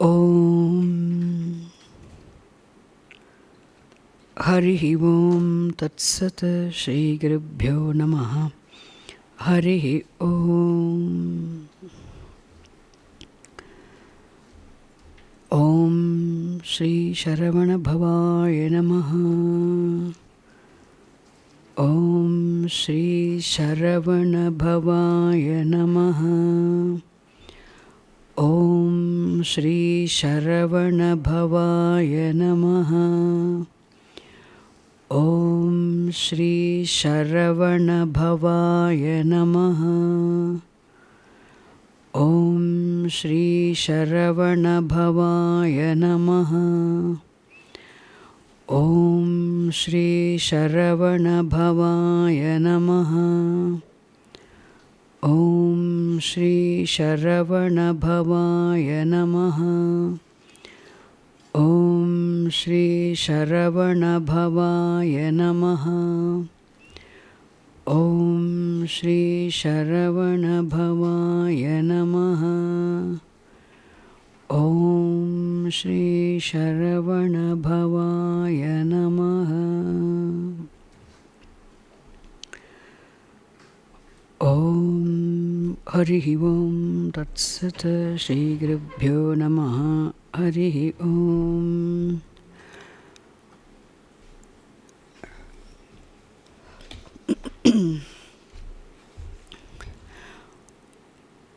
ओम हरि ओम तत्सत श्री गुरुभ्यो नमः। हरि ओम। ओम श्री शरवण भवाय नमः। ओम श्री शरवण भवाय नमः। ओम श्री शरवण भवाय नमः। ओम श्री शरवण भवाय नमः। ओम श्री शरवण भवाय नमः। ओम श्री शरवण भवाय नमः। ओम श्री शरवण भवाय नमः। ओम श्री शरवण भवाय नमः। ओम श्री शरवण भवाय नमः। ओम श्री शरवण भवाय नमः। ओम हरि ओम तत्सत श्री गुरुभ्यो नमः। हरि ओम।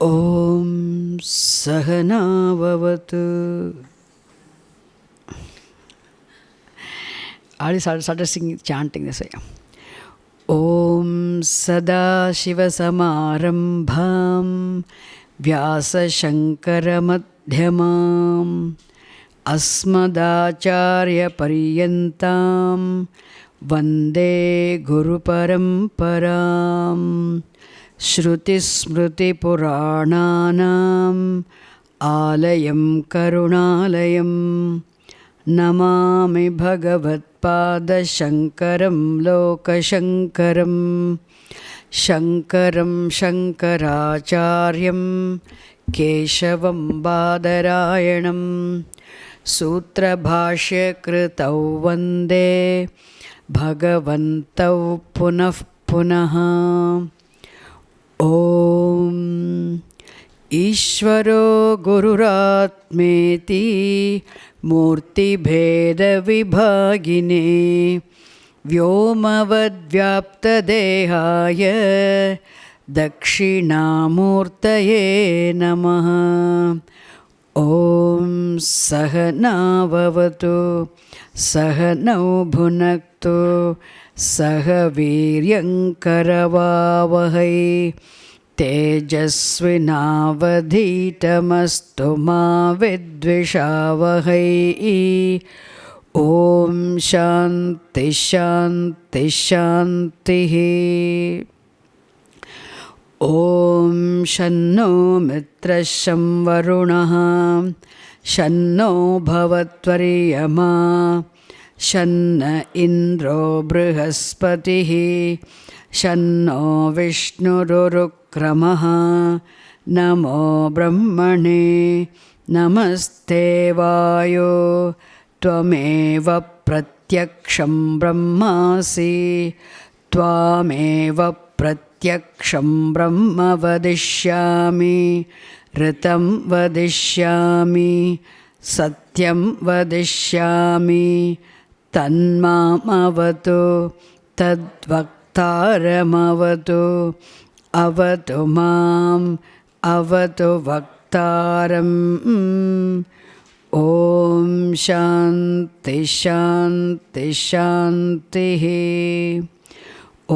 ओम सहना भवतु। I started singing, chanting this way. Om Sadashivasamarambham Vyasashankarammadhyamam Asmadacharya Paryantam Vande Guru Paramparam Shruti Smriti Purananam Alayam Karunalayam Namami Bhagavatpada Shankaram Lokashankaram Shankaram Shankaracharyam Keshavam Badarayanam Sutra Bhashya Kritau Vande Bhagavantau Punah Punaha. Om ईश्वरो गुरुरात्मेति मूर्तिभेदविभागिने व्योमवद्व्याप्तदेहाय दक्षिणामूर्तये नमः। ॐ सहनाववतु सहनौ भुनक्तु सह वीर्यङ्करवावहै तेजस्विनावधीतमस्तु मा विद्विषावहै। ॐ शान्ति शान्ति शान्तिः। ॐ शन्नो मित्रः शं वरुणः शन्नो भवत्वर्यमा शन्न इन्द्रो बृहस्पतिः शन्नो विष्णुरुक्रमः। नमो ब्रह्मणे नमस्ते वायो त्वमेव प्रत्यक्षं ब्रह्मासि त्वामेव प्रत्यक्षं ब्रह्म वदिष्यामि ऋतं वदिष्यामि सत्यं वदिष्यामि तन्मामवतु तद्वक्तारमवतु अवतु माम् अवतु वक्तारम्। ॐ शान्ति शान्ति शान्तिः। ॐ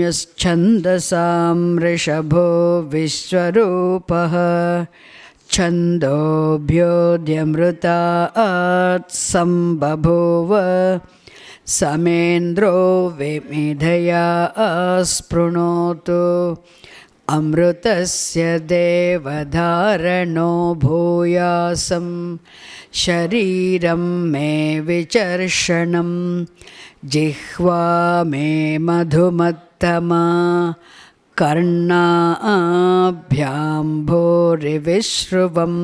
यश्छन्दसां वृषभो विश्वरूपः छन्दोभ्योऽध्यमृतात् सम्बभूव समेन्द्रो विमिधया स्पृणोतु अमृतस्य देवधारणो भूयासं शरीरं मे विचर्षणं जिह्वा मे मधुमत्तमा कर्णाभ्यां भूरिविश्रुवं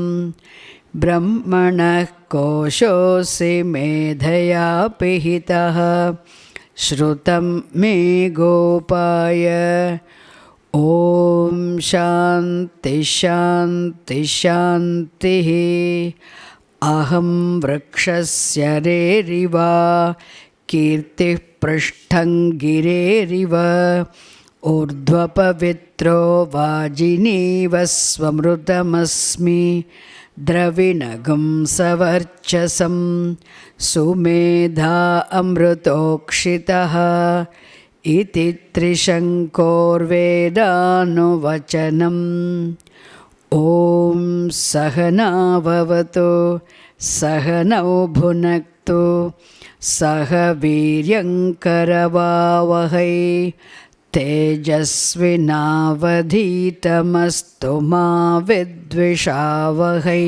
ब्रह्मणः कोशोऽसि मेधया पिहितः श्रुतं मे गोपाय। ॐ शान्ति शान्ति शान्तिः। अहं वृक्षस्य रेरिव कीर्तिः पृष्ठं गिरेरिव ऊर्ध्वपवित्रो वाजिनीव स्वमृतमस्मि द्रविणगं सवर्चसं सुमेधा अमृतोक्षितः इति त्रिशङ्कोर्वेदानुवचनम्। ॐ सहनाववतु सहनौ भुनक्तु सह वीर्यङ्करवावहै तेजस्विनावधीतमस्तु मा विद्विषावहै।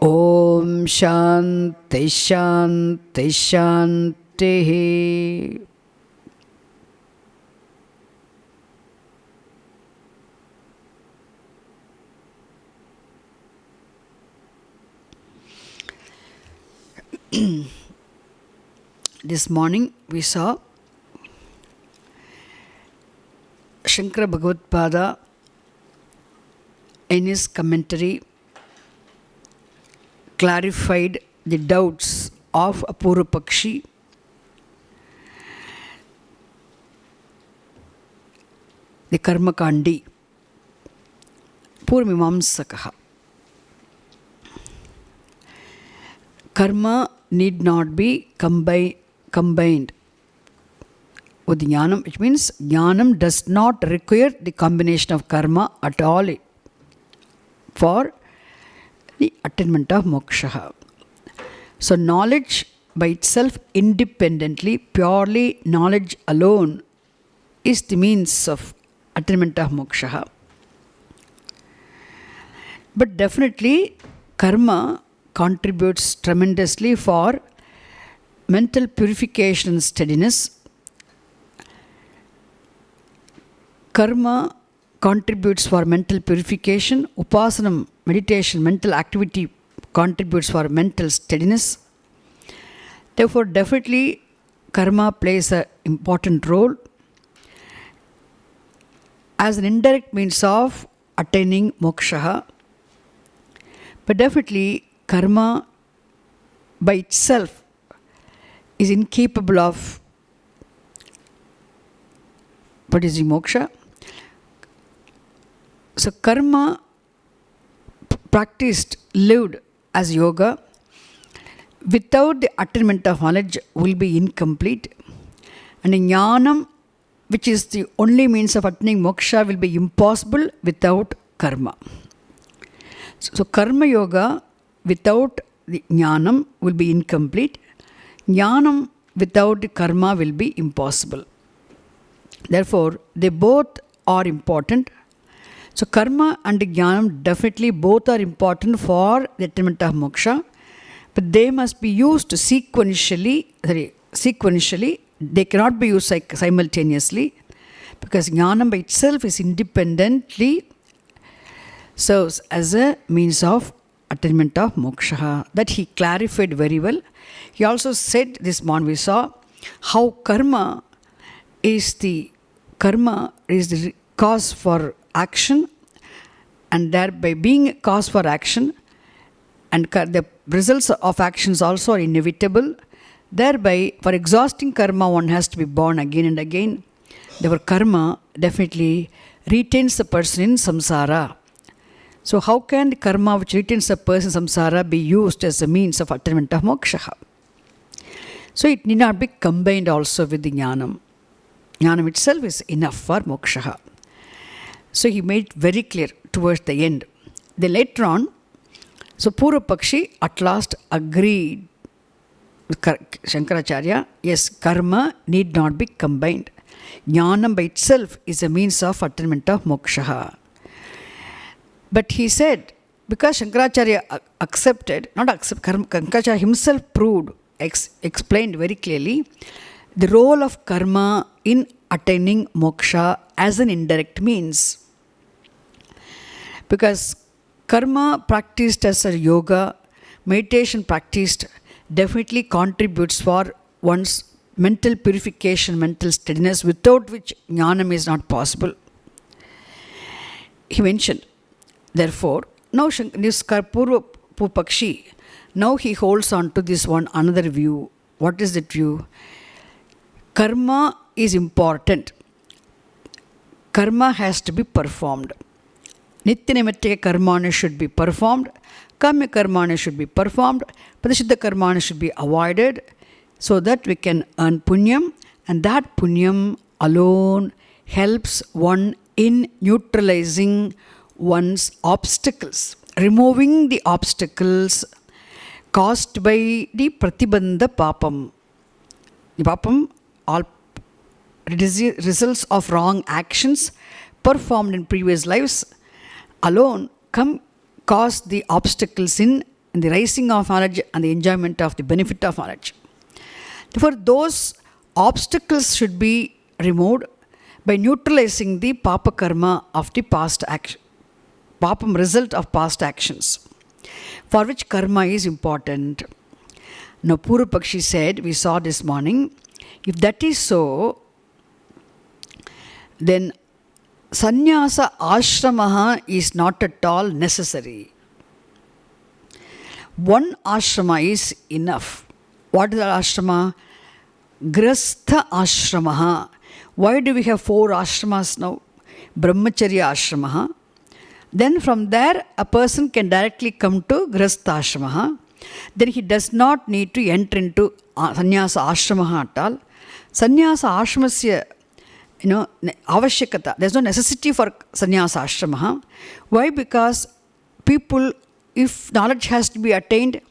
ॐ शान्ति शान्ति शान्तिः। This morning we saw Shankara Bhagavad-pada in his commentary clarified the doubts of Apurva Pakshi the Karmakandi Purmimamsakaha. Karma need not be combined with jnanam, which means jnanam does not require the combination of karma at all for the attainment of moksha. So knowledge by itself independently, purely knowledge alone is the means of attainment of moksha. But definitely karma contributes tremendously for mental purification and steadiness. Karma contributes for mental purification. Upasanam, meditation, mental activity contributes for mental steadiness. Therefore, definitely karma plays an important role as an indirect means of attaining moksha. But definitely karma by itself is incapable of producing moksha. So karma practiced, lived as yoga without the attainment of knowledge will be incomplete. And jnanam, which is the only means of attaining moksha, will be impossible without karma. So karma yoga without the jnanam will be incomplete. Jnanam without the karma will be impossible. Therefore, they both are important. So karma and jnanam definitely both are important for the attainment of moksha, but they must be used sequentially. They cannot be used simultaneously, because jnanam by itself is independently serves as a means of attainment of moksha. That he clarified very well. He also said, this morning we saw how karma is the cause for action, and thereby being a cause for action, and the results of actions also are inevitable. Thereby, for exhausting karma, one has to be born again and again. Therefore, karma definitely retains the person in samsara. So how can the karma which retains a person in samsara be used as a means of attainment of moksha? So it need not be combined also with the jnanam. Jnanam itself is enough for moksha. So he made very clear towards the end. Then later on, so Purva Pakshi at last agreed with Shankaracharya, yes, karma need not be combined. Jnanam by itself is a means of attainment of moksha. But he said, because Shankaracharya Shankaracharya himself proved, explained very clearly the role of karma in attaining moksha as an indirect means. Because karma practiced as a yoga, meditation practiced, definitely contributes for one's mental purification, mental steadiness, without which jnanam is not possible. He mentioned, therefore, now this Purva Pakshi, now he holds on to this one another view. What is that view? Karma is important. Karma has to be performed. Nityanaimittika karmana should be performed. Kamya karmana should be performed. Pratishidha karmana should be avoided, so that we can earn punyam, and that punyam alone helps one in neutralizing one's obstacles, removing the obstacles caused by the pratibandha papam. The papam, all results of wrong actions performed in previous lives alone cause the obstacles in the rising of knowledge and the enjoyment of the benefit of knowledge. Therefore, those obstacles should be removed by neutralizing the papa karma of the past action, papam result of past actions, for which karma is important. Now, Purva Pakshi said, we saw this morning, if that is so, then sannyasa ashramaha is not at all necessary. One ashrama is enough. What is that ashrama? Grastha ashramaha. Why do we have 4 ashramas now? Brahmacharya ashramaha. Then from there, a person can directly come to Grastha ashramaha. Then he does not need to enter into sannyasa ashramaha at all. Sannyasa ashramasya, avashyakata. There is no necessity for sannyasa ashramaha. Why? Because people, if knowledge has to be attained,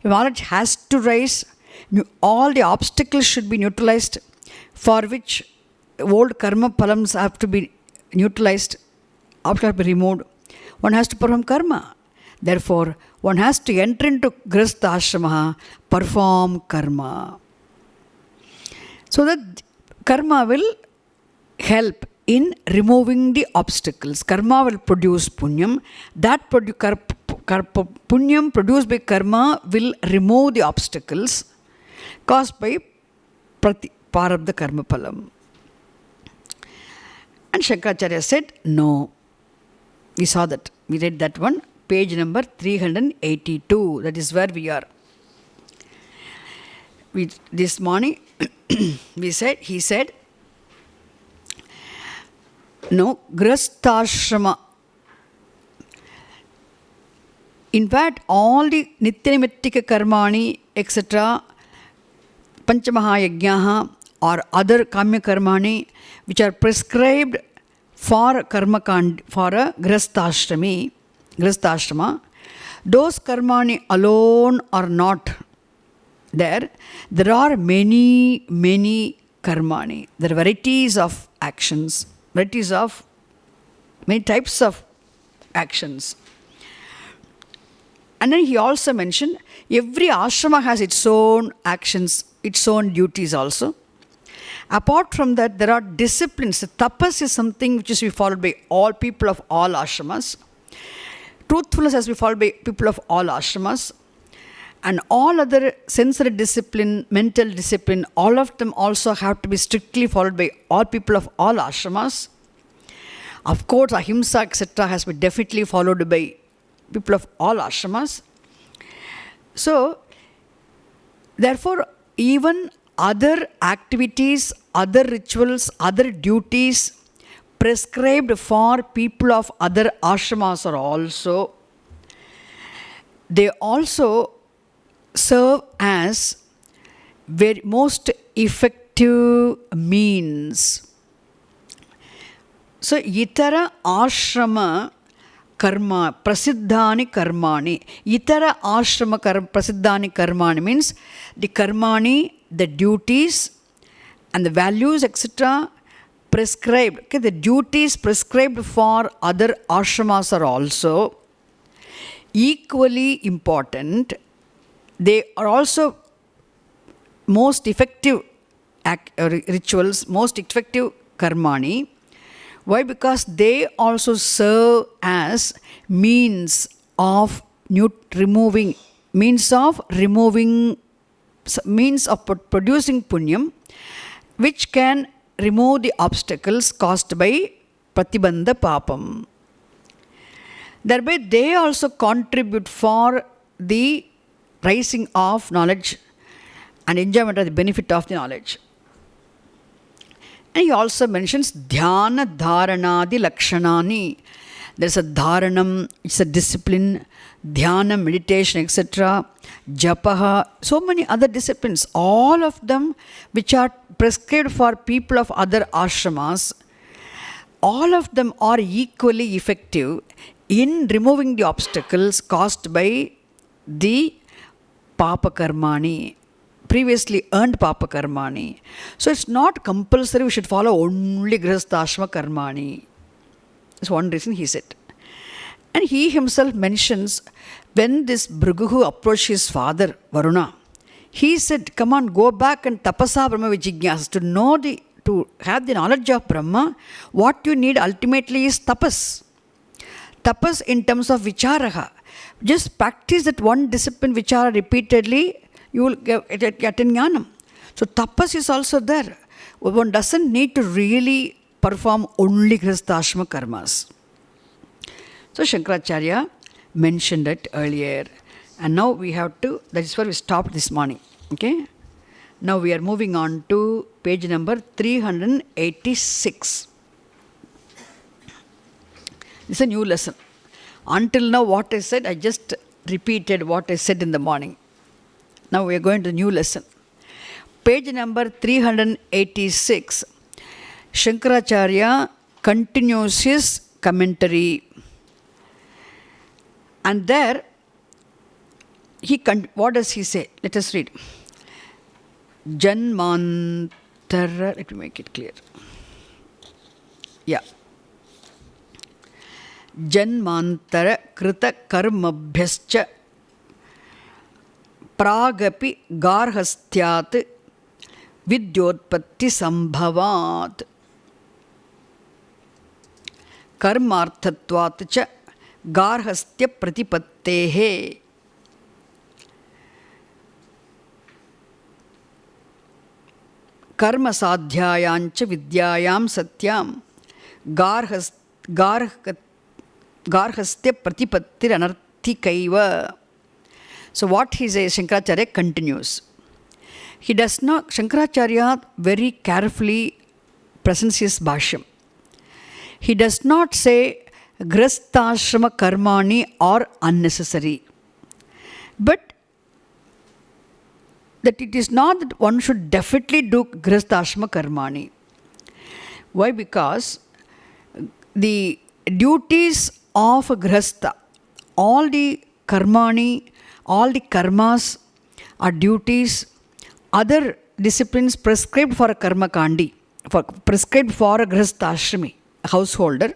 if knowledge has to rise, all the obstacles should be neutralized, for which old karma palams have to be neutralized, obstacles have to be removed. One has to perform karma. Therefore, one has to enter into Grastha ashramaha, perform karma. So that karma will help in removing the obstacles. Karma will produce punyam. That punyam produced by karma will remove the obstacles caused by parabdha karma palam. And Shankaracharya said, no. We saw that. We read that one. Page number 382. That is where we are. This morning, he said, no, grasthashrama. In fact, all the nityanimittika karmani, etc., panchamahayajnaha or other kamya karmani which are prescribed for karmakand, for a grasthrama, those karmani alone are not there. There are many karmani. There are varieties of actions, many types of actions. And then he also mentioned every ashrama has its own actions, its own duties also. Apart from that, there are disciplines. Tapas is something which is to be followed by all people of all ashramas. Truthfulness has to be followed by people of all ashramas. And all other sensory discipline, mental discipline, all of them also have to be strictly followed by all people of all ashramas. Of course, ahimsa, etc. has to be definitely followed by people of all ashramas. So, therefore, even other activities, other rituals, other duties prescribed for people of other ashramas are also, they also serve as very most effective means. So, itara ashrama karma, prasiddhani karmani. Itara ashrama prasiddhani karmani means the karmani, the duties and the values, etc. prescribed. Okay, the duties prescribed for other ashramas are also equally important. They are also most effective rituals, most effective karmani. Why? Because they also serve as means of producing punyam, which can remove the obstacles caused by pratibandha papam. Thereby, they also contribute for the rising of knowledge and enjoyment of the benefit of the knowledge. And he also mentions dhyana dharanadi lakshanani. There's a dharanam, it's a discipline, dhyana, meditation, etc., japaha, so many other disciplines, all of them which are prescribed for people of other ashramas, all of them are equally effective in removing the obstacles caused by the papa karmani, previously earned papa karmani. So it's not compulsory we should follow only grihastha karmani. That's one reason he said. And he himself mentions when this Bhrigu approached his father Varuna, he said, come on, go back and tapasa Brahma vijignyasa. To have the knowledge of Brahma, what you need ultimately is tapas. Tapas in terms of vicharaha. Just practice that one discipline vichara repeatedly, you will get jnanam. So tapas is also there. One doesn't need to really perform only grihastha karmas. So Shankaracharya mentioned it earlier. And now we have to, that is where we stopped this morning. Okay? Now we are moving on to page number 386. This is a new lesson. Until now what I said, I just repeated what I said in the morning. Now we are going to the new lesson. Page number 386. Shankaracharya continues his commentary. And there, what does he say? Let us read. Janmantara, let me make it clear. Yeah. Janmantara krita karmabhyascha pragapi garhastyat vidyotpatti sambhavat karmarthatvat cha garhastya pratipattehe. Karma sadhyayancha vidyayam satyam garhastya pratipattir anarthikaiva. So what he says, Shankaracharya continues. He does not, Shankaracharya very carefully presents his bhashyam. He does not say grastashrama karmani are unnecessary. But that it is not that one should definitely do grastashrama karmani. Why? Because the duties of a grasta, all the karmani, all the karmas are duties, other disciplines prescribed for a karma kandi, prescribed for a grastashrami, a householder,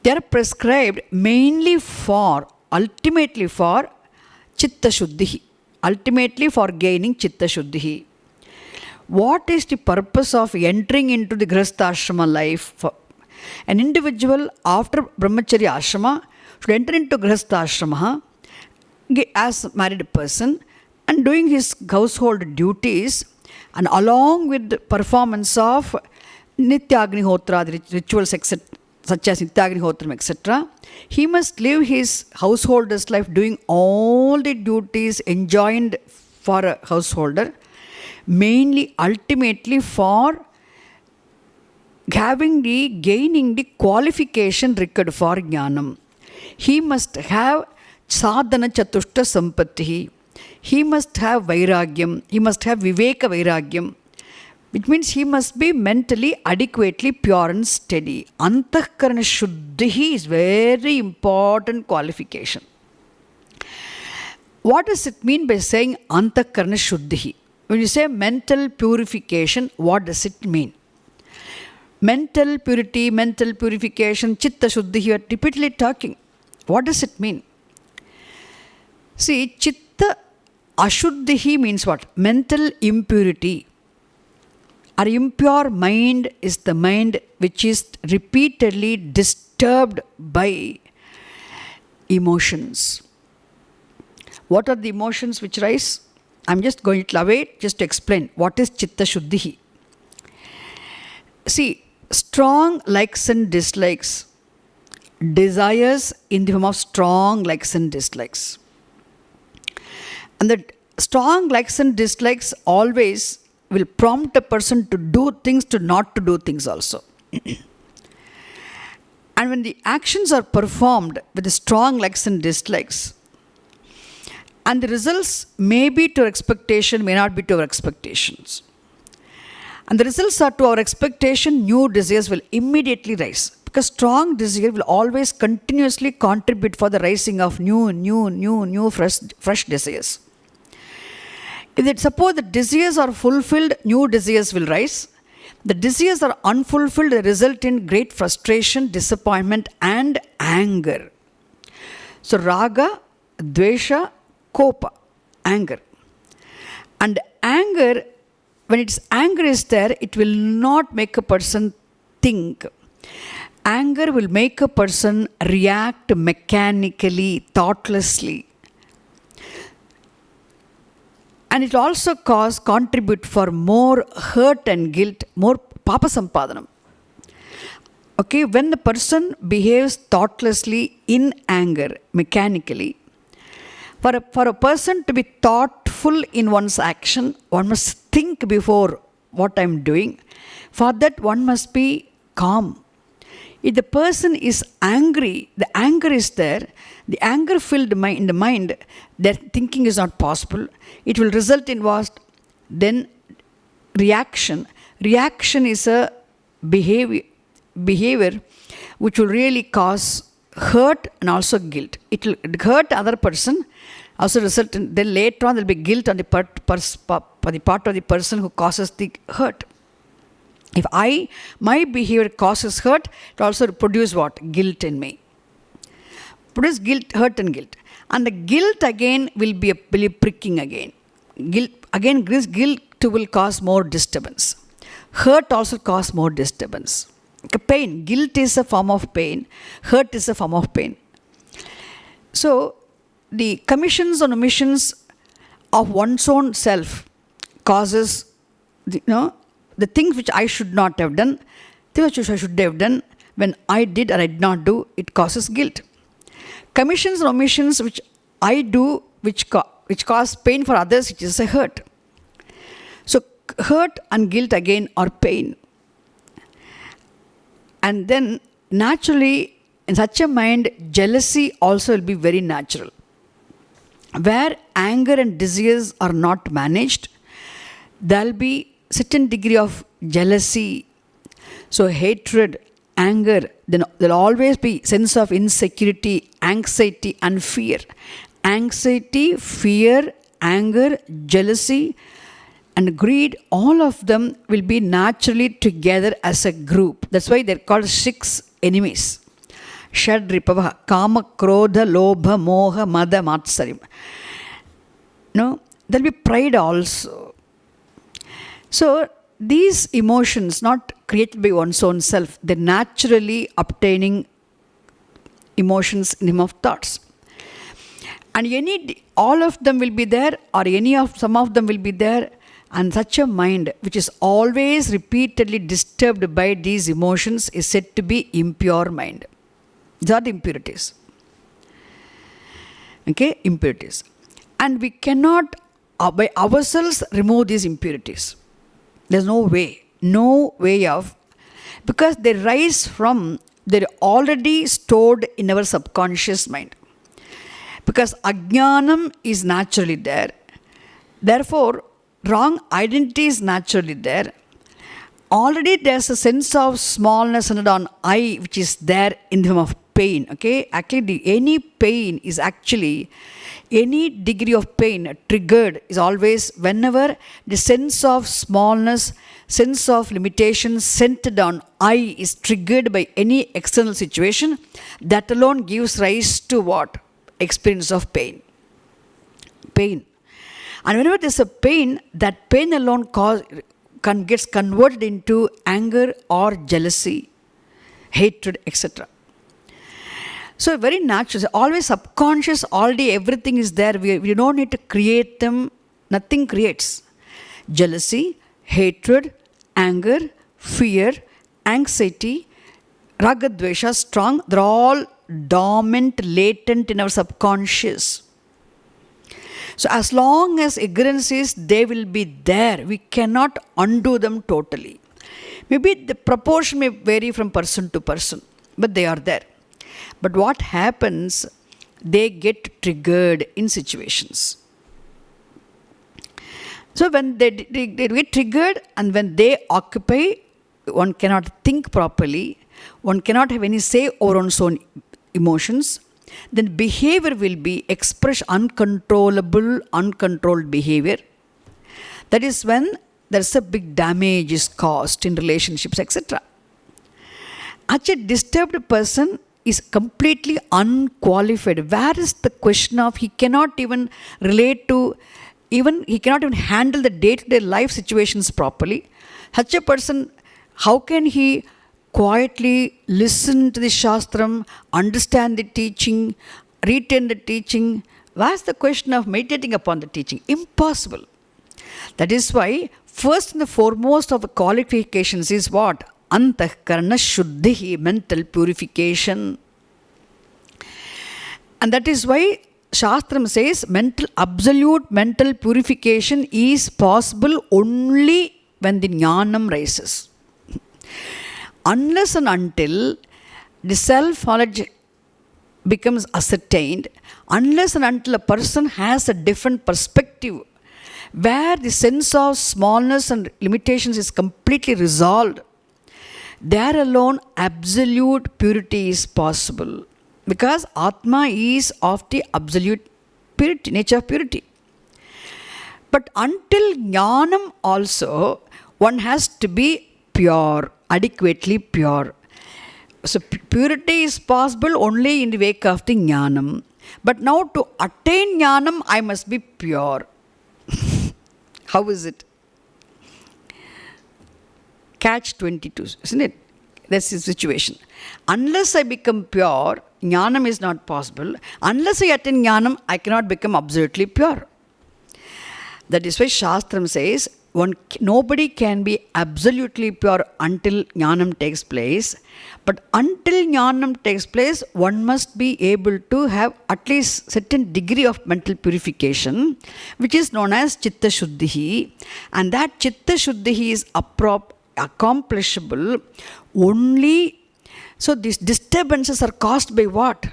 they are prescribed mainly for, ultimately for chitta shuddhi, ultimately for gaining chitta shuddhi. What is the purpose of entering into the grastashrama life? An individual after brahmacharya ashrama should enter into grastashrama as a married person and doing his household duties, and along with the performance of Nityagnihotra, the rituals etc., such as Nityagnihotram etc., he must live his householder's life doing all the duties enjoined for a householder, mainly ultimately for gaining the qualification required for jnanam. He must have sadhana chatushta sampatti. He must have vairagyam. He must have viveka vairagyam. Which means he must be mentally adequately pure and steady. Antahkarana shuddhi is very important qualification. What does it mean by saying antahkarana shuddhi? When you say mental purification, what does it mean? Mental purity, mental purification, chitta shuddhi, you are repeatedly talking. What does it mean? See, chitta ashuddhi means what? Mental impurity. Our impure mind is the mind which is repeatedly disturbed by emotions. What are the emotions which rise? I'm just going to away just to explain what is chitta shuddhi. See, strong likes and dislikes, desires in the form of strong likes and dislikes. And the strong likes and dislikes always will prompt a person to do things, to not to do things also. And when the actions are performed with the strong likes and dislikes, and the results may be to our expectation, may not be to our expectations, and the results are to our expectation, new desires will immediately rise. Because strong desire will always continuously contribute for the rising of new, fresh desires. If it, suppose the desires are fulfilled, new desires will rise. The desires are unfulfilled, they result in great frustration, disappointment, and anger. So raga, dvesha, kopa, anger. And anger, when its anger is there, it will not make a person think. Anger will make a person react mechanically, thoughtlessly. And it also contribute for more hurt and guilt, more papa sampadhanam. Okay, when the person behaves thoughtlessly in anger, mechanically, for a person to be thoughtful in one's action, one must think before what I'm doing. For that, one must be calm. If the person is angry, the anger is there, the anger filled mind, in the mind, their thinking is not possible. It will result in what? Then reaction. Reaction is a behavior which will really cause hurt and also guilt. It will hurt other person, also result in, then later on there will be guilt on the part of the person who causes the hurt. If my behavior causes hurt, it also produce what? Guilt in me. Produce guilt, hurt and guilt. And the guilt again will be pricking again. Guilt will cause more disturbance. Hurt also cause more disturbance. Pain. Guilt is a form of pain. Hurt is a form of pain. So, the commissions and omissions of one's own self causes, the things which I should not have done, things which I should have done, when I did or I did not do, it causes guilt. Commissions and omissions which I do, which cause pain for others, which is a hurt. So hurt and guilt again are pain. And then naturally, in such a mind, jealousy also will be very natural. Where anger and desires are not managed, there will be certain degree of jealousy. So hatred, anger, then there will always be sense of insecurity, anxiety and fear. Anxiety, fear, anger, jealousy and greed, all of them will be naturally together as a group. That's why they're called 6 enemies. Shad Ripava, Kama, Krodha, Lobha, Moha, Mada, Matsarim. No, there'll be pride also. So these emotions, not created by one's own self, they're naturally obtaining emotions in him of thoughts. And all of them will be there, or some of them will be there, and such a mind which is always repeatedly disturbed by these emotions is said to be impure mind. These are the impurities. Okay, impurities. And we cannot by ourselves remove these impurities. There's no way of, because they rise from, they're already stored in our subconscious mind. Because ajnanam is naturally there. Therefore, wrong identity is naturally there. Already there's a sense of smallness and on I which is there in the form of pain. Okay, actually any pain is actually, any degree of pain triggered is always whenever the sense of smallness, sense of limitation centered on I is triggered by any external situation. That alone gives rise to what? Experience of pain. Pain. And whenever there's a pain, that pain alone gets converted into anger or jealousy, hatred, etc. So very natural, always subconscious, already everything is there. We don't need to create them. Nothing creates. Jealousy, hatred, anger, fear, anxiety, ragadvesha, strong, they're all dormant, latent in our subconscious. So as long as ignorance is, they will be there. We cannot undo them totally. Maybe the proportion may vary from person to person, but they are there. But what happens, they get triggered in situations. So when they get triggered and when they occupy, one cannot think properly, one cannot have any say over one's own emotions, then behavior will be uncontrolled behavior. That is when there's a big damage is caused in relationships, etc. Such a disturbed person is completely unqualified. Where is the question of he cannot even relate to, he cannot even handle the day-to-day life situations properly. Such a person, how can he quietly listen to the Shastram, understand the teaching, retain the teaching? Where's the question of meditating upon the teaching? Impossible. That is why first and the foremost of the qualifications is what? Antahkarana Shuddhi, mental purification. And that is why Shastram says absolute mental purification is possible only when the jnanam rises. Unless and until the self-knowledge becomes ascertained, unless and until a person has a different perspective, where the sense of smallness and limitations is completely resolved, there alone absolute purity is possible. Because Atma is of the absolute purity, nature of purity. But until jnanam also, one has to be pure, adequately pure. So purity is possible only in the wake of the jnanam. But now to attain jnanam, I must be pure. How is it? Catch 22, isn't it? That's the situation. Unless I become pure, jnanam is not possible. Unless I attain jnanam, I cannot become absolutely pure. That is why Shastram says, nobody can be absolutely pure until jnanam takes place. But until jnanam takes place, one must be able to have at least certain degree of mental purification, which is known as chitta shuddhi. And that chitta shuddhi is accomplishable only. So these disturbances are caused by what?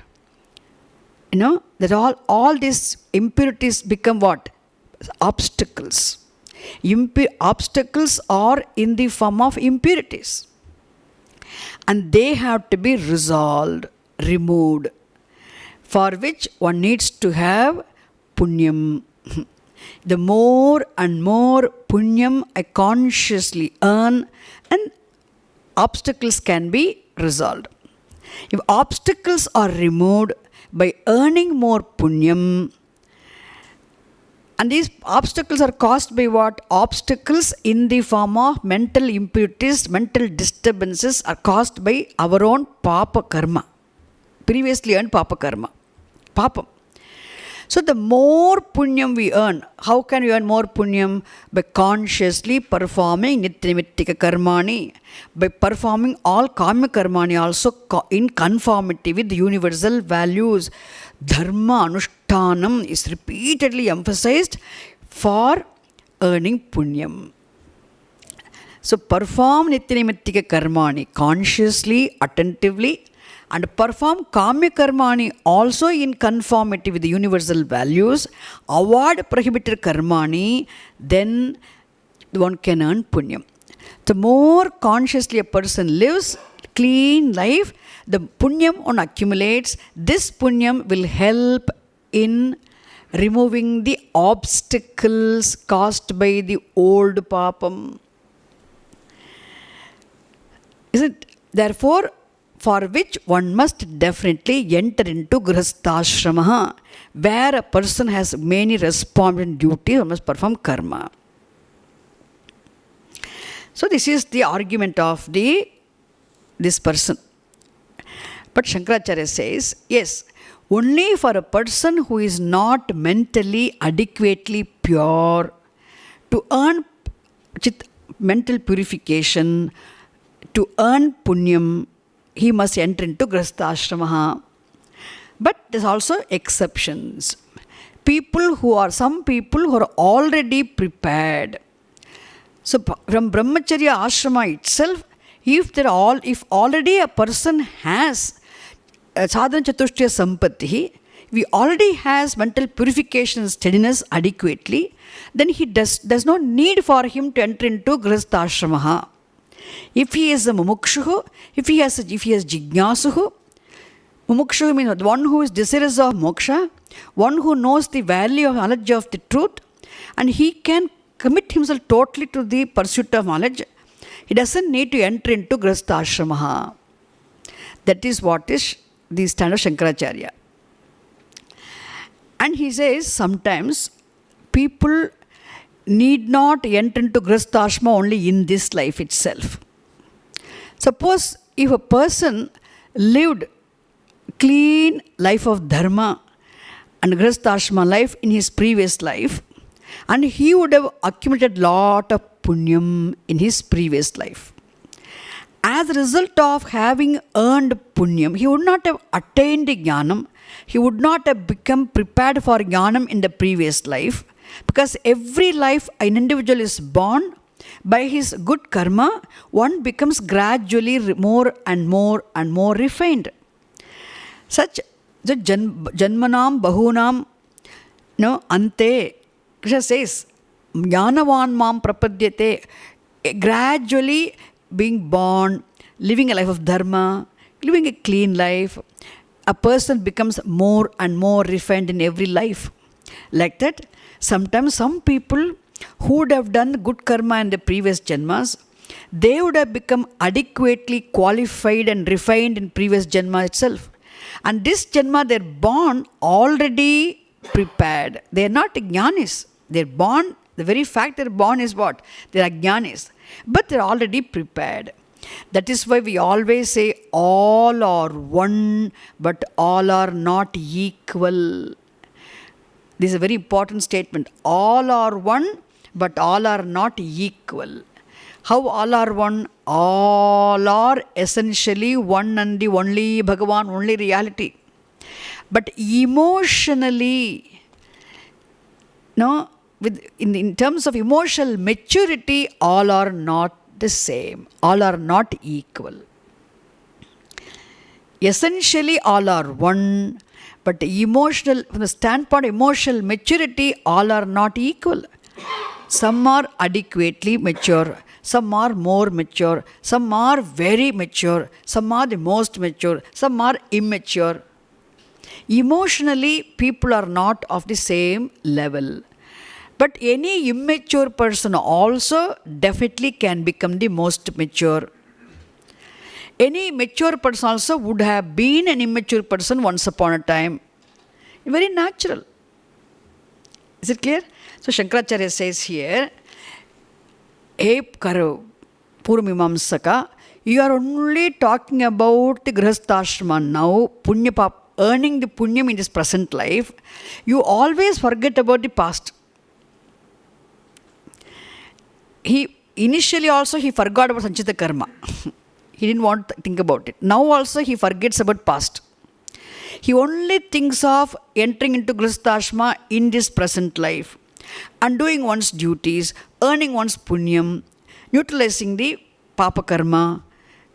That all these impurities become what? Obstacles. Obstacles are in the form of impurities. And they have to be resolved, removed, for which one needs to have punyam. The more and more punyam I consciously earn, and obstacles can be resolved. If obstacles are removed by earning more punyam, and these obstacles are caused by what? Obstacles in the form of mental impurities, mental disturbances are caused by our own papa karma. Previously earned papa karma. Papam. So the more punyam we earn, how can we earn more punyam? By consciously performing nitya-nimittika karmani, by performing all kama karmani also in conformity with the universal values. Dharma anushtanam is repeatedly emphasized for earning punyam. So perform nitya-nimittika karmani consciously, attentively, and perform kamya karmani also in conformity with the universal values, avoid prohibited karmani, then one can earn punyam. The more consciously a person lives clean life, the punyam one accumulates. This punyam will help in removing the obstacles caused by the old papam. Isn't? Therefore, for which one must definitely enter into grihasthashrama, where a person has many responsible duties, one must perform karma. So this is the argument of this person. But Shankaracharya says, yes, only for a person who is not mentally adequately pure, to earn mental purification, to earn punyam, he must enter into grihasthashrama. But there's also exceptions. Some people who are already prepared. So from brahmacharya ashrama itself, if already a person has sadhana chatushtaya sampatti, we already has mental purification steadiness adequately, then there's no need for him to enter into grihasthashrama. If he is a mumukshu, if he has jignasuhu, mumukshu means one who is desirous of moksha, one who knows the value of knowledge of the truth, and he can commit himself totally to the pursuit of knowledge. He doesn't need to enter into grihasthashrama. That is what is the stand of Shankaracharya. And he says sometimes people need not enter into grihasthashrama only in this life itself. Suppose if a person lived clean life of dharma and grihasthashrama life in his previous life, and he would have accumulated lot of punyam in his previous life. As a result of having earned punyam, he would not have attained jnanam, he would not have become prepared for jnanam in the previous life, because every life an individual is born, by his good karma, one becomes gradually more and more and more refined. Such the janmanam bahunam ante, Krishna says, jnanavan mam prapadyate, gradually being born, living a life of dharma, living a clean life, a person becomes more and more refined in every life. Like that, sometimes some people who would have done good karma in the previous janmas, they would have become adequately qualified and refined in previous janma itself. And this janma, they're born already prepared. They're not jnanis. They're born, the very fact they're born is what? They're jnanis. But they're already prepared. That is why we always say all are one, but all are not equal. This is a very important statement. All are one, but all are not equal. How all are one? All are essentially one and the only Bhagavan, only reality. But emotionally, no, in terms of emotional maturity, all are not the same. All are not equal. Essentially, all are one, but emotional, from the standpoint of emotional maturity, all are not equal. Some are adequately mature, some are more mature, some are very mature, some are the most mature, some are immature. Emotionally, people are not of the same level. But any immature person also definitely can become the most mature. Any mature person also would have been an immature person once upon a time. Very natural. Is it clear? So Shankaracharya says here, Hey Purvamimamsaka, you are only talking about the Grihastha now, Punya earning the Punyam in this present life. You always forget about the past. Initially also he forgot about Sanchita Karma. He didn't want to think about it. Now also he forgets about past. He only thinks of entering into Grihastha in this present life, undoing one's duties, earning one's punyam, neutralizing the papa karma,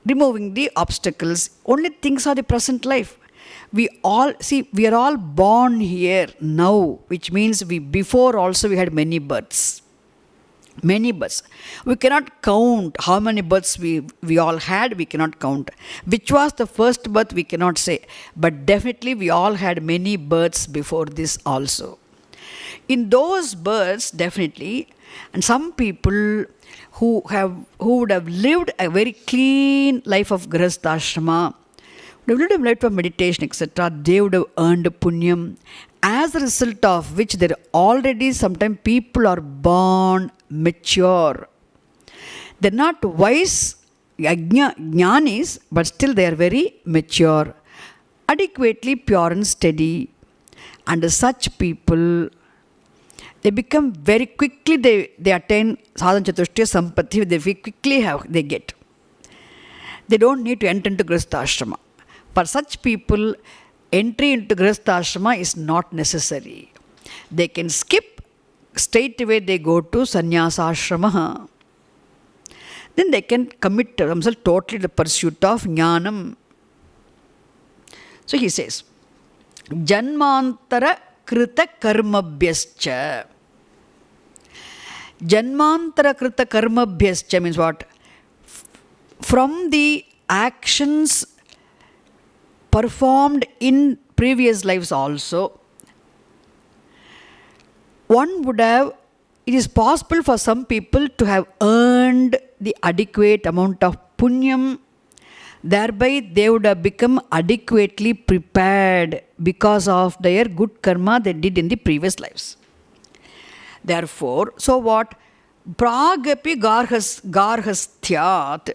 removing the obstacles. Only things are the present life. We are all born here now, which means before also we had many births. Many births. We cannot count how many births we all had, we cannot count. Which was the first birth, we cannot say. But definitely we all had many births before this also. In those births, definitely, and some people who would have lived a very clean life of Grihastha, would have lived a life of meditation, etc., they would have earned punyam, as a result of which there already sometimes people are born mature. They're not wise jnanis, but still they are very mature, adequately pure and steady. And such people, they become very quickly, they attain sadhana chatushtaya sampatti, they get. They don't need to enter into Grihastha. For such people, entry into Grihastha is not necessary. They can skip, straight away they go to sannyasashrama. Then they can commit themselves totally to the pursuit of jnanam. So he says, Janmantara krita karmabhyascha. Janmantara krita karmabhyascha means what? From the actions performed in previous lives also, it is possible for some people to have earned the adequate amount of punyam. Thereby they would have become adequately prepared because of their good karma they did in the previous lives. Therefore, so what? Pragapi garhasthyat.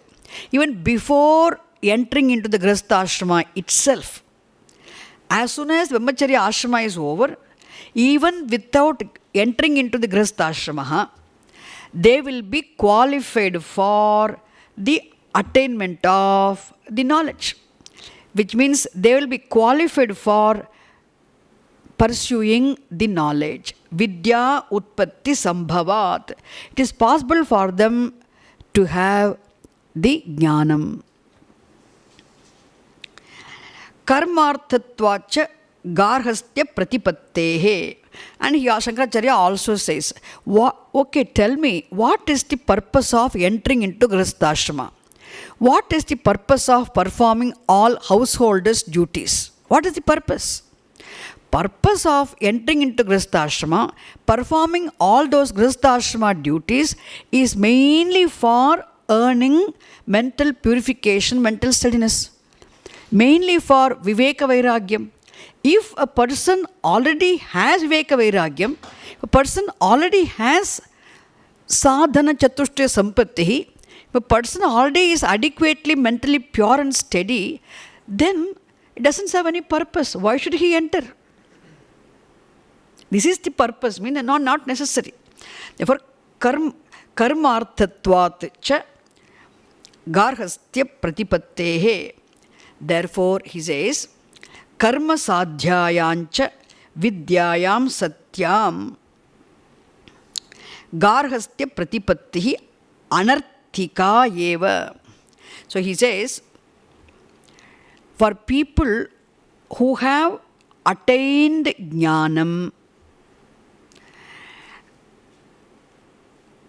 Even before entering into the Grihastha itself, as soon as Brahmacharya ashrama is over, even without entering into the Grihastha, they will be qualified for the attainment of the knowledge, which means they will be qualified for pursuing the knowledge. Vidya utpatti sambhavat. It is possible for them to have the jnanam. Karmarthatvacha garhastya pratipattehe. And here Shankaracharya also says, okay, tell me, what is the purpose of entering into Grihastha? What is the purpose of performing all householders' duties? What is the purpose? Purpose of entering into Grihastha, performing all those Grihastha duties is mainly for earning mental purification, mental steadiness. Mainly for Viveka Vairagyam. If a person already has Viveka Vairagyam, a person already has Sadhana Chatushtaya Sampatti, if a person already is adequately mentally pure and steady, then it doesn't have any purpose. Why should he enter? This is the purpose, not necessary. Therefore, karmarthatvat cha garhastya pratipattehe. Therefore, he says, karma sadhyayancha vidyayam satyam garhastya pratipattihi anarthika eva. So he says, for people who have attained jnanam,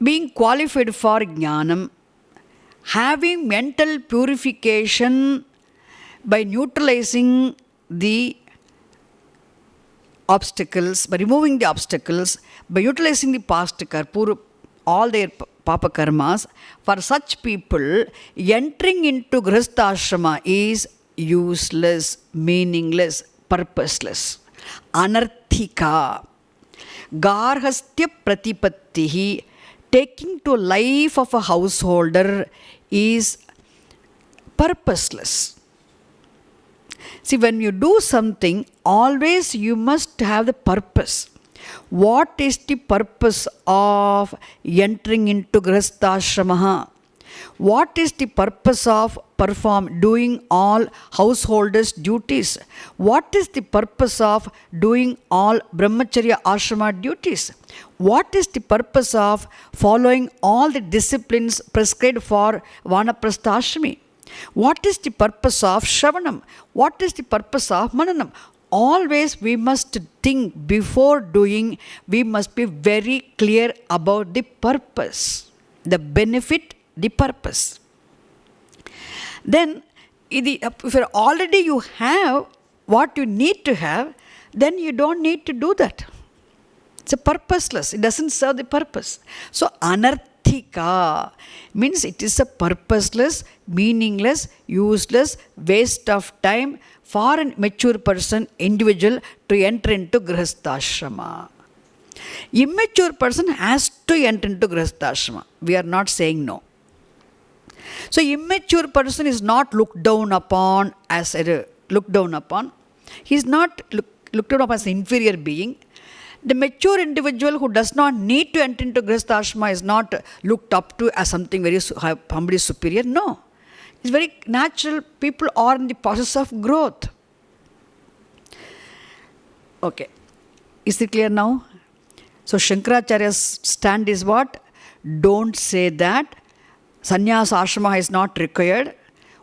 being qualified for jnanam, having mental purification by neutralizing the obstacles, by removing the obstacles, by utilizing the past karma, all their papa karmas, for such people, entering into grihastha is useless, meaningless, purposeless, anarthika. Garhastya pratipattihi, taking to life of a householder, is purposeless. See, when you do something, always you must have the purpose. What is the purpose of entering into grihastha? What is the purpose of doing all householders' duties? What is the purpose of doing all brahmacharya ashrama duties? What is the purpose of following all the disciplines prescribed for vanaprastha ashrami? What is the purpose of shravanam? What is the purpose of mananam? Always we must think before doing, we must be very clear about the purpose, the benefit, the purpose. Then, if already you have what you need to have, then you don't need to do that. It's a purposeless. It doesn't serve the purpose. So, anarthika means it is a purposeless, meaningless, useless, waste of time for a mature person, individual, to enter into grihastha. Immature person has to enter into grihastha. We are not saying no. So immature person is not looked down upon as looked down upon. He is not looked down upon as an inferior being. The mature individual who does not need to enter into grihastha is not looked up to as something very humbly superior. No. It's very natural. People are in the process of growth. Okay. Is it clear now? So Shankaracharya's stand is what? Don't say that sannyasa ashrama is not required.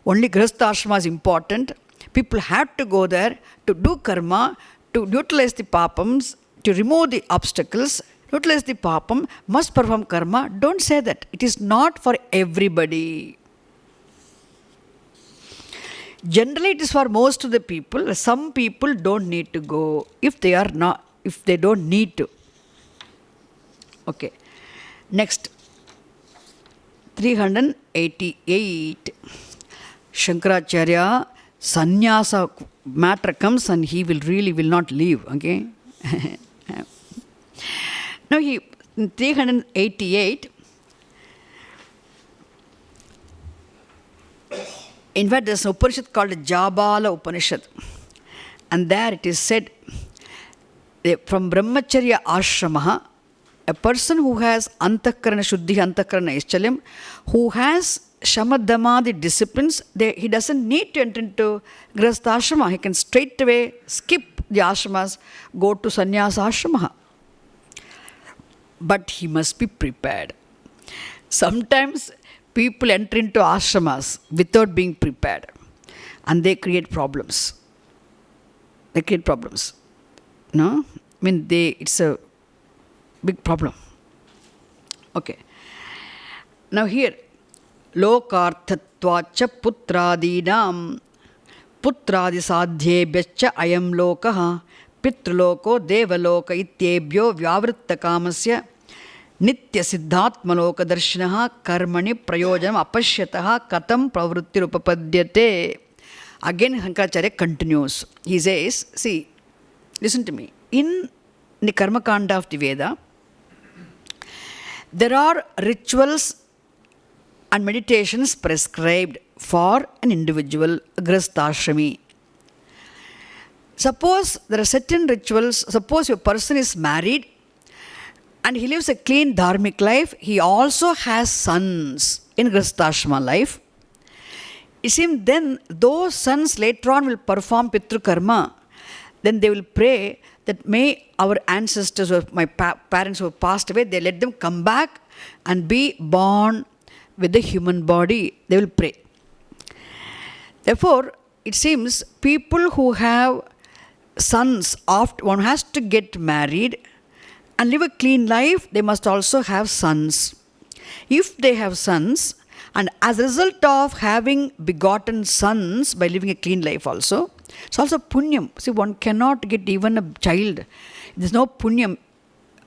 Only grihastha ashrama is important. People have to go there to do karma, to utilize the papams, to remove the obstacles, utilize the papam, must perform karma. Don't say that. It is not for everybody. Generally, it is for most of the people. Some people don't need to go if they don't need to. Okay. Next. 388. Shankaracharya, sannyasa matter comes and he will not leave. Okay. Now in 388, in fact, there's an Upanishad called Jabala Upanishad. And there it is said, from brahmacharya ashrama, a person who has antakarana shuddhi, antakarana ischalyam, who has shamadhamadi disciplines, he doesn't need to enter into grihastha ashrama. He can straight away skip the ashramas, go to sannyasa ashrama. But he must be prepared. Sometimes people enter into ashramas without being prepared, and they create problems. No? I mean, it's a big problem. Okay. Now here, lokarthatvacha putradinam putradi sadhyebhyacha ayam lokaha pitruloko devaloka ityebhyo vyavritta kamasya nitya siddhatmaloka darshinaha karmani prayojanam apashyataha katam pravrittir upapadyate. Again, Shankaracharya continues. He says, see, listen to me. In the Karma Kanda of the Veda, there are rituals and meditations prescribed for an individual grihastha. Suppose there are certain rituals, suppose your person is married and he lives a clean dharmic life, he also has sons in Grihasthrashama life. It seems then those sons later on will perform Pitru Karma. Then they will pray that may our ancestors or my parents who have passed away, they let them come back and be born with the human body. They will pray. Therefore, it seems people who have sons, one has to get married and live a clean life, they must also have sons. If they have sons, and as a result of having begotten sons by living a clean life also, it's also punyam. See, one cannot get even a child. There's no punyam.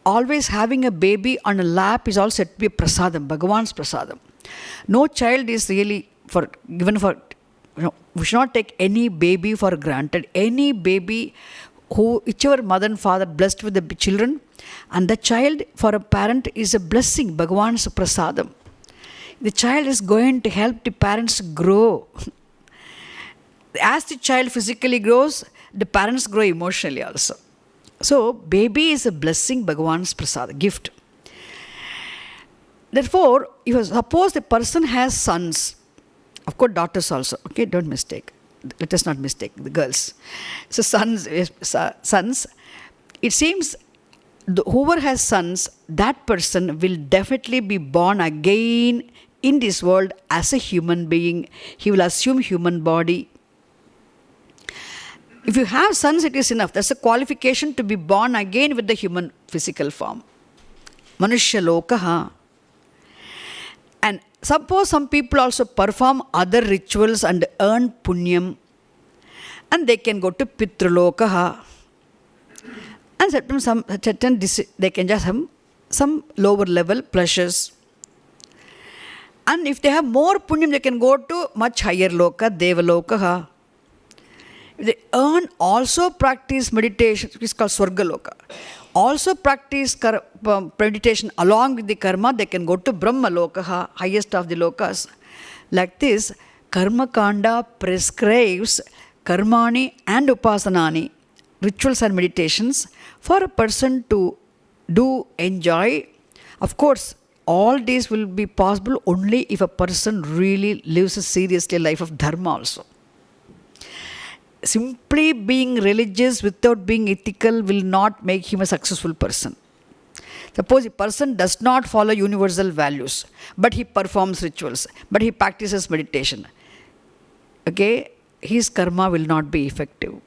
Always having a baby on a lap is also said to be a prasadam, Bhagavan's prasadam. No child is really given for, we should not take any baby for granted. Any baby whichever mother and father blessed with the children, and the child for a parent is a blessing, Bhagavan's prasadam. The child is going to help the parents grow. As the child physically grows, the parents grow emotionally also. So, baby is a blessing, Bhagavan's prasad, gift. Therefore, if suppose the person has sons, of course daughters also, okay, don't mistake. Let us not mistake the girls. So, sons, it seems whoever has sons, that person will definitely be born again in this world as a human being. He will assume human body. If you have sons, it is enough. That's a qualification to be born again with the human physical form. Manushya lokaha. And suppose some people also perform other rituals and earn punyam, and they can go to Pitrulokaha. And they can just have some lower level pleasures. And if they have more punyam, they can go to much higher loka, Devalokaha. They also practice meditation, which is called Swargaloka. Also practice meditation along with the karma, they can go to Brahmalokaha, highest of the lokas. Like this, Karma Kanda prescribes karmani and upasanani, rituals and meditations, for a person to do enjoy. Of course, all these will be possible only if a person really lives a seriously life of dharma also. Simply being religious without being ethical will not make him a successful person. Suppose a person does not follow universal values, but he performs rituals, but he practices meditation. Okay, his karma will not be effective.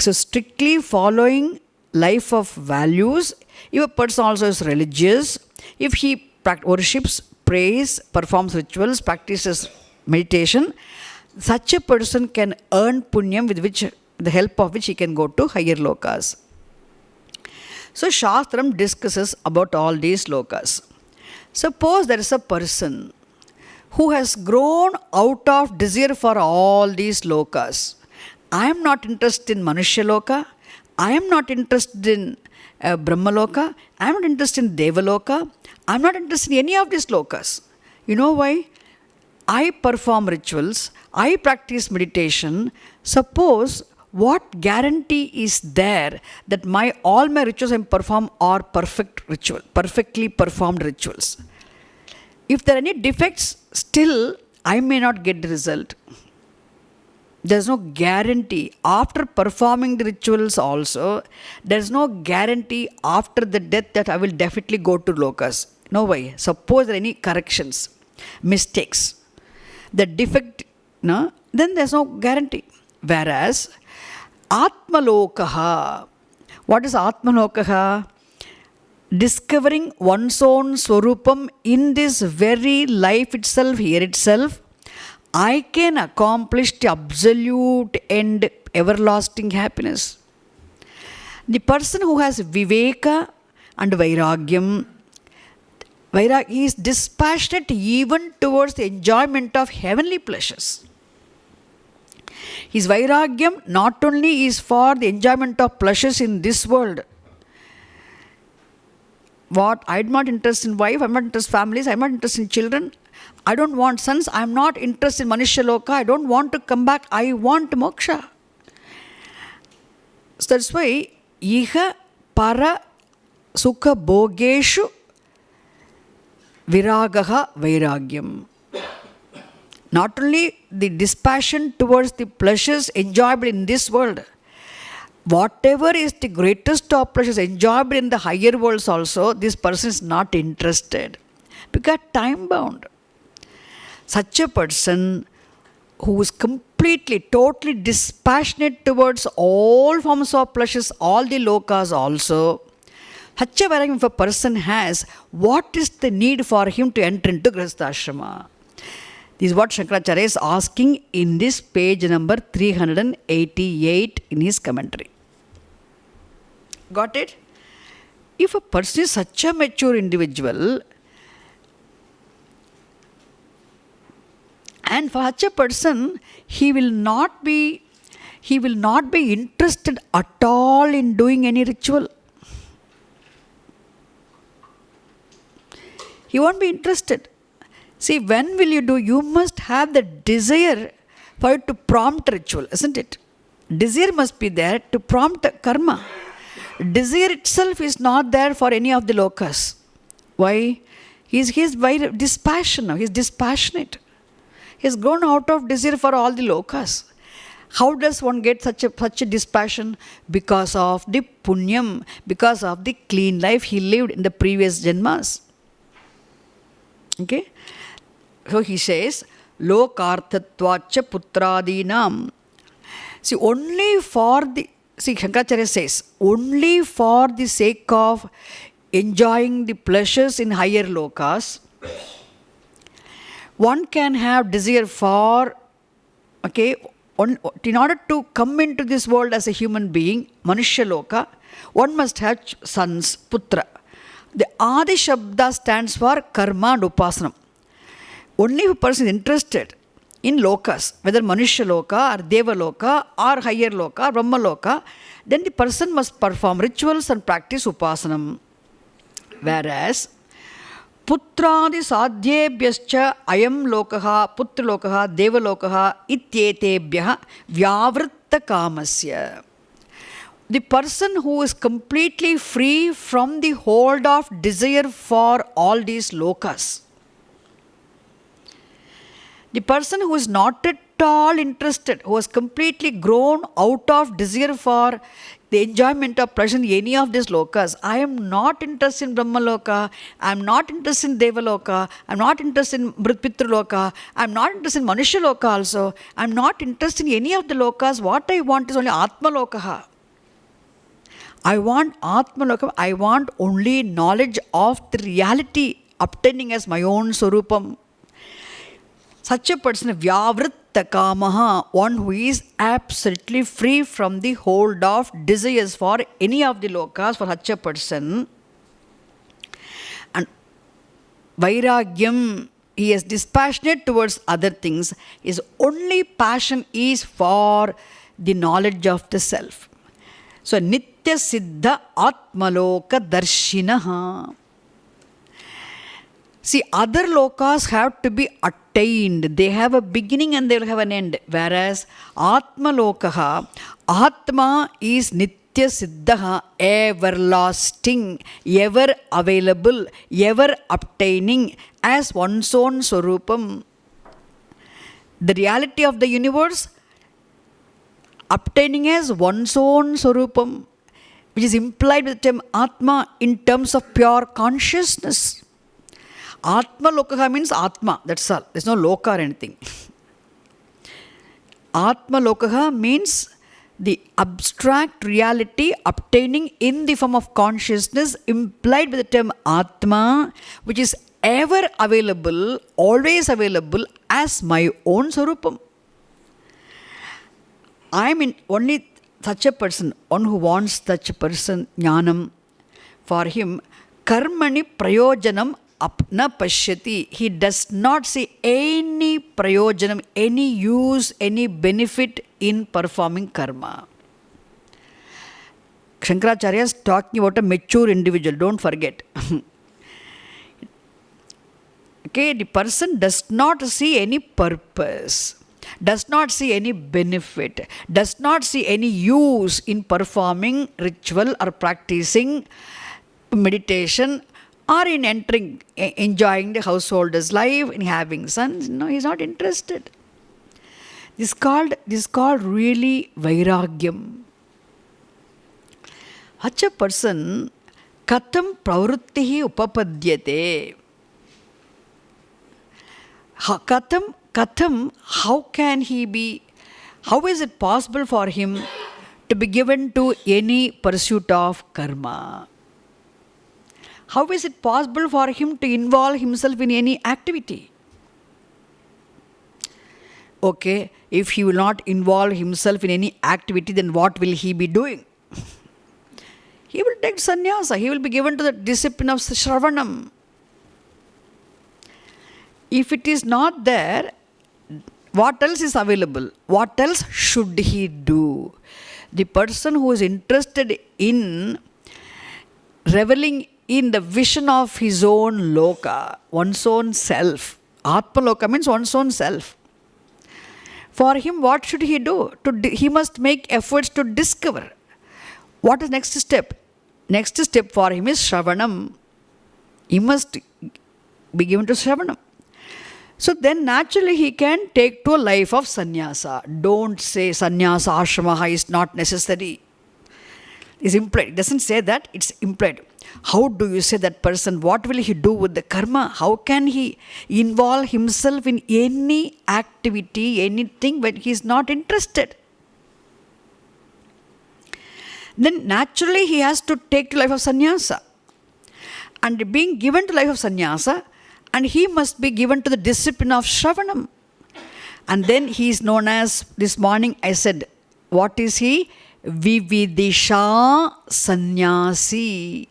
So strictly following life of values, if a person also is religious, if he worships, prays, performs rituals, practices meditation, such a person can earn punyam with the help of which he can go to higher lokas. So Shastram discusses about all these lokas. Suppose there is a person who has grown out of desire for all these lokas. I am not interested in Manushya Loka. I am not interested in Brahmaloka. I am not interested in Devaloka. I am not interested in any of these lokas. You know why? I perform rituals. I practice meditation. Suppose what guarantee is there that all my rituals I perform are perfectly performed rituals? If there are any defects, still I may not get the result. There is no guarantee. After performing the rituals also, there is no guarantee after the death that I will definitely go to lokas. No way. Suppose there are any corrections, mistakes, the defect, no, then there is no guarantee. Whereas Atmalokaha, what is Atmalokaha? Discovering one's own Swarupam in this very life itself, here itself, I can accomplish the absolute and everlasting happiness. The person who has Viveka and Vairagyam, he is dispassionate even towards the enjoyment of heavenly pleasures. His Vairagyam not only is for the enjoyment of pleasures in this world. What? I am not interested in wife, I am not interested in families, I am not interested in children, I don't want sons, I am not interested in Manushya Loka, I don't want to come back, I want moksha. So that's why Iha Para sukha bhogeshu viragaha vairagyam. Not only the dispassion towards the pleasures enjoyable in this world, whatever is the greatest of pleasures enjoyable in the higher worlds also, this person is not interested because time bound. Such a person who is completely, totally dispassionate towards all forms of pleasures, all the lokas also, such a vairagyam if a person has, what is the need for him to enter into Grihastha? This is what Shankaracharya is asking in this page number 388 in his commentary. Got it? If a person is such a mature individual, and for such a person, he will not be interested at all in doing any ritual. He won't be interested. See, when will you do? You must have the desire for it to prompt ritual, isn't it? Desire must be there to prompt karma. Desire itself is not there for any of the lokas. Why? He's dispassionate. He's dispassionate. He's grown out of desire for all the lokas. How does one get such a dispassion? Because of the punyam, because of the clean life he lived in the previous janmas. Okay? So he says, lokarthatvacha putradinam. See, Shankaracharya says, only for the sake of enjoying the pleasures in higher lokas, one can have desire for, in order to come into this world as a human being, Manushya Loka, one must have sons, putra. The Adi Shabda stands for karma and upasanam. Only if a person is interested in lokas, whether Manushya Loka or Deva Loka or higher Loka or Brahma Loka, then the person must perform rituals and practice upasanam. Whereas, putradi sadhyebhyascha ayam lokaha, putra lokaha, deva lokaha, ityetebhyaha vyavritta kamasya. The person who is completely free from the hold of desire for all these lokas, the person who is not at all interested, who has completely grown out of desire for the enjoyment of pleasure in any of these lokas. I am not interested in Brahma Loka, I am not interested in Deva Loka, I am not interested in Pitra Loka, I am not interested in Manushya Loka also, I am not interested in any of the lokas. What I want is only Atma Lokaha. I want Atma Loka, I want only knowledge of the reality obtaining as my own Swarupam. Such a person, Vyavritta Kamaha, one who is absolutely free from the hold of desires for any of the lokas, for such a person. And Vairagyam, he is dispassionate towards other things. His only passion is for the knowledge of the self. So, Nitya Siddha Atmaloka Darshinaha. See, other lokas have to be attained. They have a beginning and they will have an end. Whereas Atma Lokaha, Atma is Nitya Siddhaha, everlasting, ever available, ever obtaining as one's own Swarupam. The reality of the universe obtaining as one's own Swarupam, which is implied with the term Atma in terms of pure consciousness. Atma Lokaha means Atma, that's all. There's no Loka or anything. Atma Lokaha means the abstract reality obtaining in the form of consciousness, implied by the term Atma, which is ever available, always available as my own Swarupam. I am only such a person, one who wants such a person, Jnanam, for him, Karmani Prayojanam Apna Pashyati. He does not see any prayojanam, any use, any benefit in performing karma. Shankaracharya is talking about a mature individual, don't forget. Okay, the person does not see any purpose, does not see any benefit, does not see any use in performing ritual or practicing meditation or in entering, enjoying the householder's life, in having sons. No, he's not interested. This is called really vairagyam. Such a person, katam pravrittihi upapadyate. Katam, how can he be, how is it possible for him to be given to any pursuit of karma? How is it possible for him to involve himself in any activity? Okay, if he will not involve himself in any activity, then what will he be doing? He will take sannyasa. He will be given to the discipline of Shravanam. If it is not there, what else is available? What else should he do? The person who is interested in reveling in the vision of his own loka, one's own self. Atma loka means one's own self. For him, what should he do? He must make efforts to discover. What is next step? Next step for him is Shravanam. He must be given to Shravanam. So then naturally he can take to a life of sannyasa. Don't say sannyasa ashramaha is not necessary. It's implied. It doesn't say that, it's implied. How do you say that person? What will he do with the karma? How can he involve himself in any activity, anything when he is not interested? Then naturally he has to take to life of sannyasa. And being given to life of sannyasa, and he must be given to the discipline of Shravanam. And then he is known as, this morning I said, what is he? Vividisha sannyasi.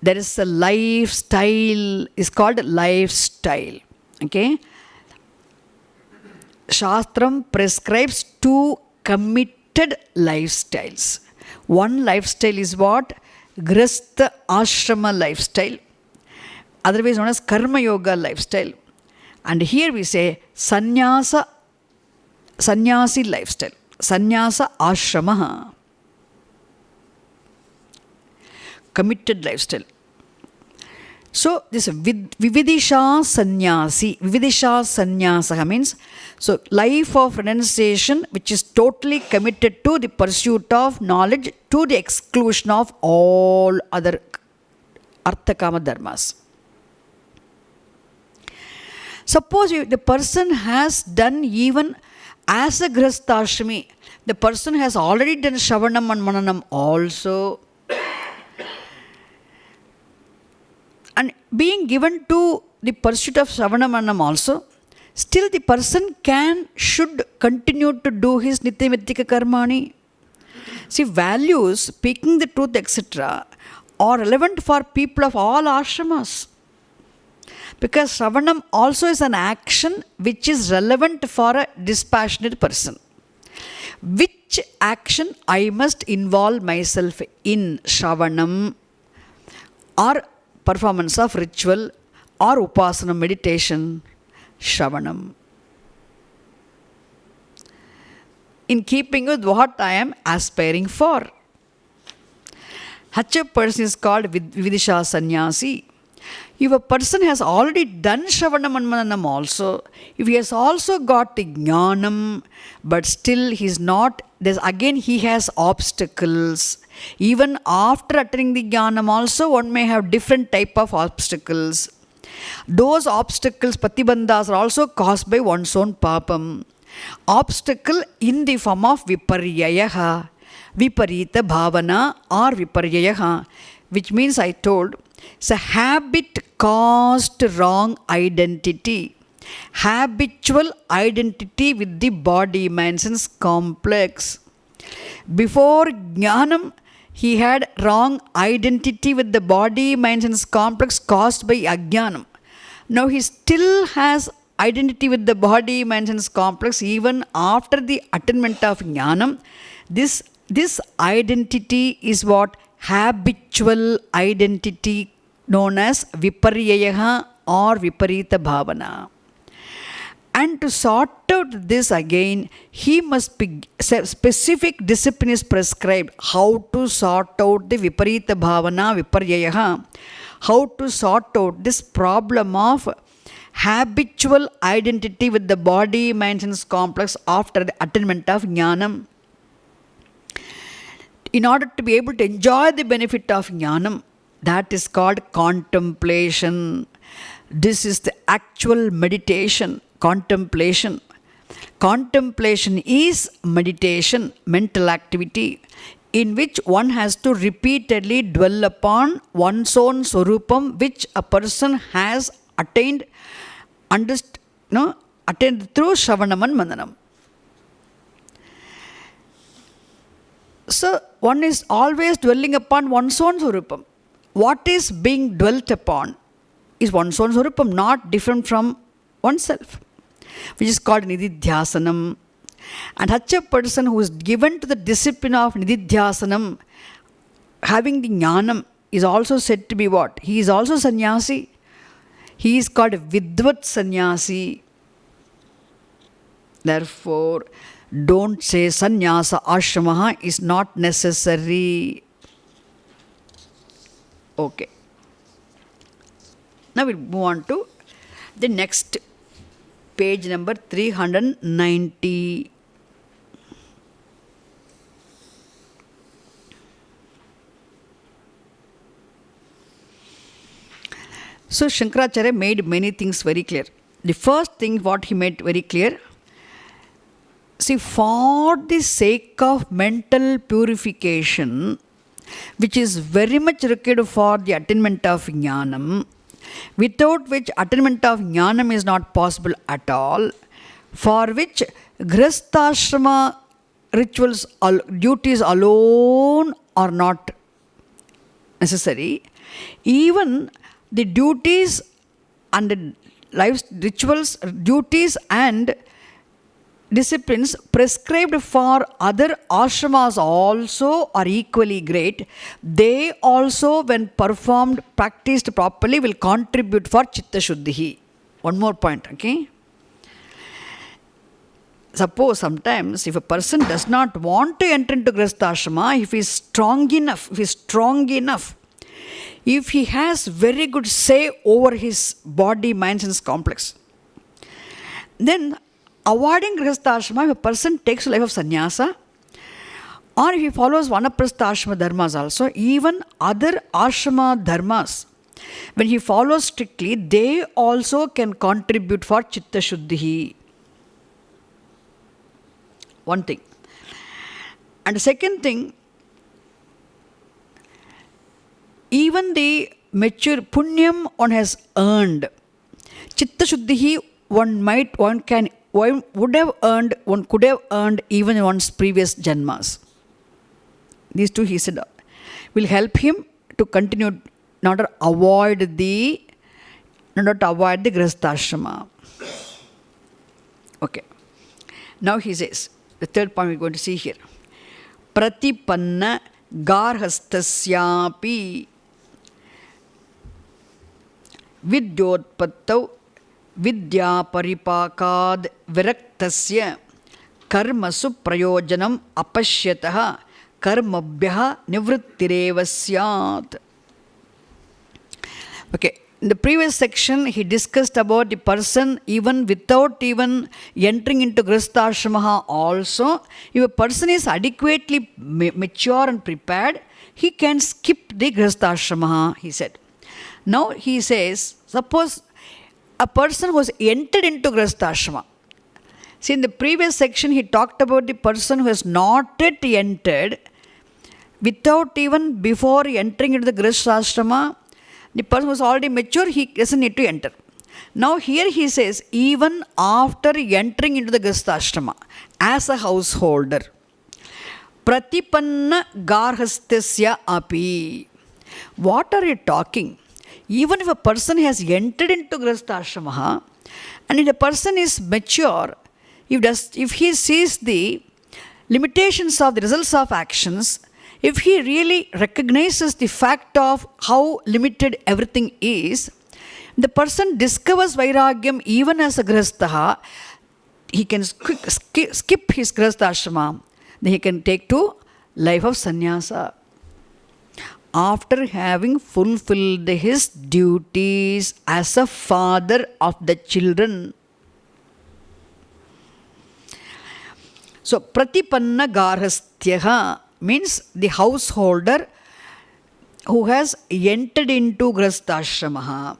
There is a lifestyle, is called lifestyle. Okay? Shastram prescribes two committed lifestyles. One lifestyle is what? Grihastha ashrama lifestyle. Otherwise known as karma yoga lifestyle. And here we say sannyasi lifestyle. Sannyasa ashramaha. Committed lifestyle. So this vividisha sannyasi. Vividisha sannyasa means, so life of renunciation which is totally committed to the pursuit of knowledge to the exclusion of all other artha kama dharmas. Suppose the person has done even as a grihastha, the person has already done Shravanam and Mananam also. And being given to the pursuit of Shravanam Mananam also, still the person should continue to do his Nityamittika Karmani. See, values, speaking the truth, etc., are relevant for people of all ashramas. Because Shravanam also is an action which is relevant for a dispassionate person. Which action I must involve myself in? Shravanam or performance of ritual or upasana meditation? Shravanam. In keeping with what I am aspiring for. Such a person is called Vividisha sannyasi. If a person has already done Shravanam and Mananam also, if he has also got the Jnanam, but still he is not, again he has obstacles. Even after attaining the Jnanam also, one may have different type of obstacles. Those obstacles, patibandhas, are also caused by one's own papam. Obstacle in the form of viparyayaha, viparita bhavana or viparyayaha, which means I told, it's a habit caused wrong identity. Habitual identity with the body man's complex. Before Jnanam, he had wrong identity with the body man's complex caused by Ajnanam. Now he still has identity with the body man's complex even after the attainment of Jnanam. This identity is what? Habitual identity known as viparyayaha or viparita bhavana. And to sort out this again, he must be specific discipline is prescribed. How to sort out the viparita bhavana viparyayaha. How to sort out this problem of habitual identity with the body, mind, sense complex after the attainment of jnanam. In order to be able to enjoy the benefit of jnanam, that is called contemplation. This is the actual meditation, contemplation. Contemplation is meditation, mental activity, in which one has to repeatedly dwell upon one's own swarupam, which a person has attained, attained through Shravanam and Mananam. So, one is always dwelling upon one's own swarupam. What is being dwelt upon is one's own swarupam, not different from oneself, which is called nididhyasanam. And such a person who is given to the discipline of nididhyasanam, having the jnanam, is also said to be what? He is also sannyasi. He is called vidvat sannyasi. Therefore, don't say sannyasa ashramaha is not necessary. Okay. Now we'll move on to the next page number 390. So Shankaracharya made many things very clear. The first thing what he made very clear, see, for the sake of mental purification, which is very much required for the attainment of jnanam, without which attainment of jnanam is not possible at all, for which grihasthashrama rituals, duties alone are not necessary. Even the duties and the life rituals, duties and disciplines prescribed for other ashramas also are equally great. They also, when performed, practiced properly, will contribute for chitta shuddhi. One more point, okay? Suppose sometimes if a person does not want to enter into grihastha ashrama, if he is strong enough, if he has very good say over his body, mind, sense complex, then avoiding grihastha ashrama, if a person takes a life of sannyasa, or if he follows vanaprastha ashrama dharmas also, even other ashrama dharmas, when he follows strictly, they also can contribute for chitta shuddhi. One thing. And the second thing, even the mature punyam one has earned, chitta shuddhi one could have earned even in one's previous janmas. These two, he said, will help him to continue, not to avoid the grihastha ashrama. Okay. Now he says, the third point we're going to see here. Pratipanna garhastasyapi vidyotpattau vidya paripakad viraktasya karmasu prayojanam apashyataha karmabhyaha nivrittireva syat. Okay. In the previous section, he discussed about the person even without even entering into grihastha ashrama also, if a person is adequately mature and prepared, he can skip the grihastha ashrama, he said. Now he says, suppose a person who has entered into grihastha ashrama. See, in the previous section, he talked about the person who has not yet entered, without even before entering into the grihastha ashrama, the person who is already mature, he doesn't need to enter. Now here he says, even after entering into the grihastha ashrama, as a householder, pratipanna garhastasya api. What are you talking? Even if a person has entered into grihastha ashrama, and if a person is mature, if he sees the limitations of the results of actions, if he really recognizes the fact of how limited everything is, The person discovers Vairagyam even as a Grihastha, he can skip his Grihastha ashrama, then he can take to life of sannyasa. After having fulfilled his duties as a father of the children. So, Pratipanna Garhastyaha means the householder who has entered into Grihasthashramaha.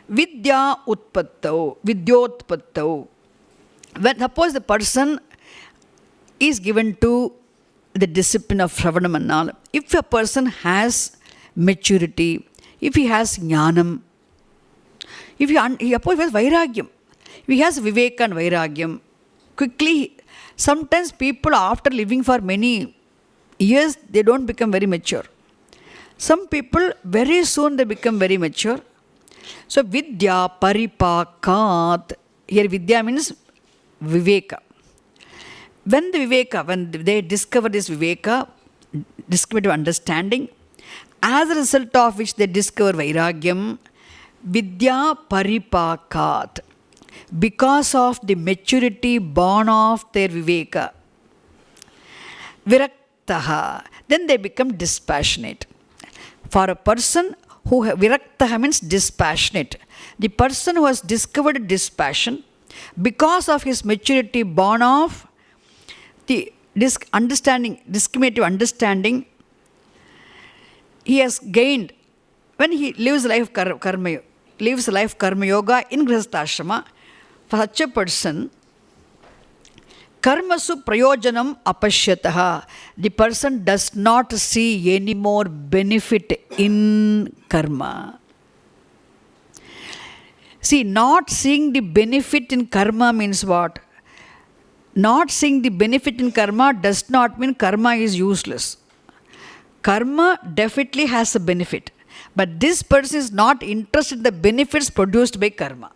Vidya Utpattau, Vidyotpattau. When suppose the person is given to the discipline of Shravana Manal, if a person has maturity, if he has jnanam, if he has vairagyam, if he has viveka and vairagyam, quickly, sometimes people after living for many years, they don't become very mature. Some people, very soon they become very mature. So, Vidya Paripakat, here Vidya means Viveka. When they discover this Viveka, discriminative understanding, as a result of which they discover Vairagyam, Vidya Paripakat, because of the maturity born of their Viveka, Viraktaha, then they become dispassionate. For a person who Viraktaha means dispassionate. The person who has discovered dispassion, because of his maturity born of the discriminative understanding, he has gained. When he lives life karma yoga in Grihastha, for such a person, karmasu prayojanam apashyataha, the person does not see any more benefit in karma. See, not seeing the benefit in karma means what? Not seeing the benefit in karma does not mean karma is useless. Karma definitely has a benefit. But this person is not interested in the benefits produced by karma.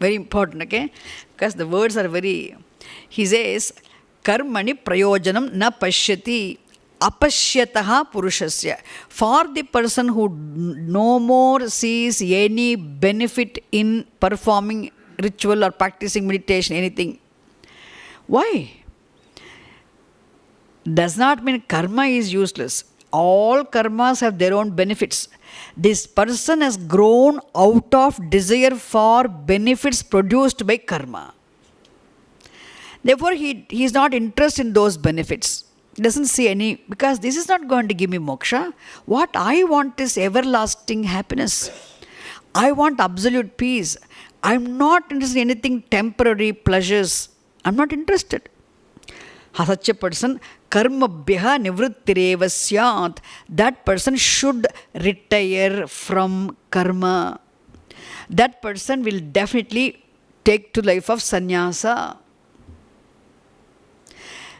Very important, okay? Because the words are very... He says, karmani prayojanam na pashyati apashyataha purushasya. For the person who no more sees any benefit in performing ritual or practicing meditation, anything. Why? Does not mean karma is useless. All karmas have their own benefits. This person has grown out of desire for benefits produced by karma. Therefore, he is not interested in those benefits. He doesn't see any, because this is not going to give me moksha. What I want is everlasting happiness. I want absolute peace. I'm not interested in anything temporary pleasures. I'm not interested. Such a person, karmabhyaha nivrittireva syat. That person should retire from karma. That person will definitely take to life of sannyasa.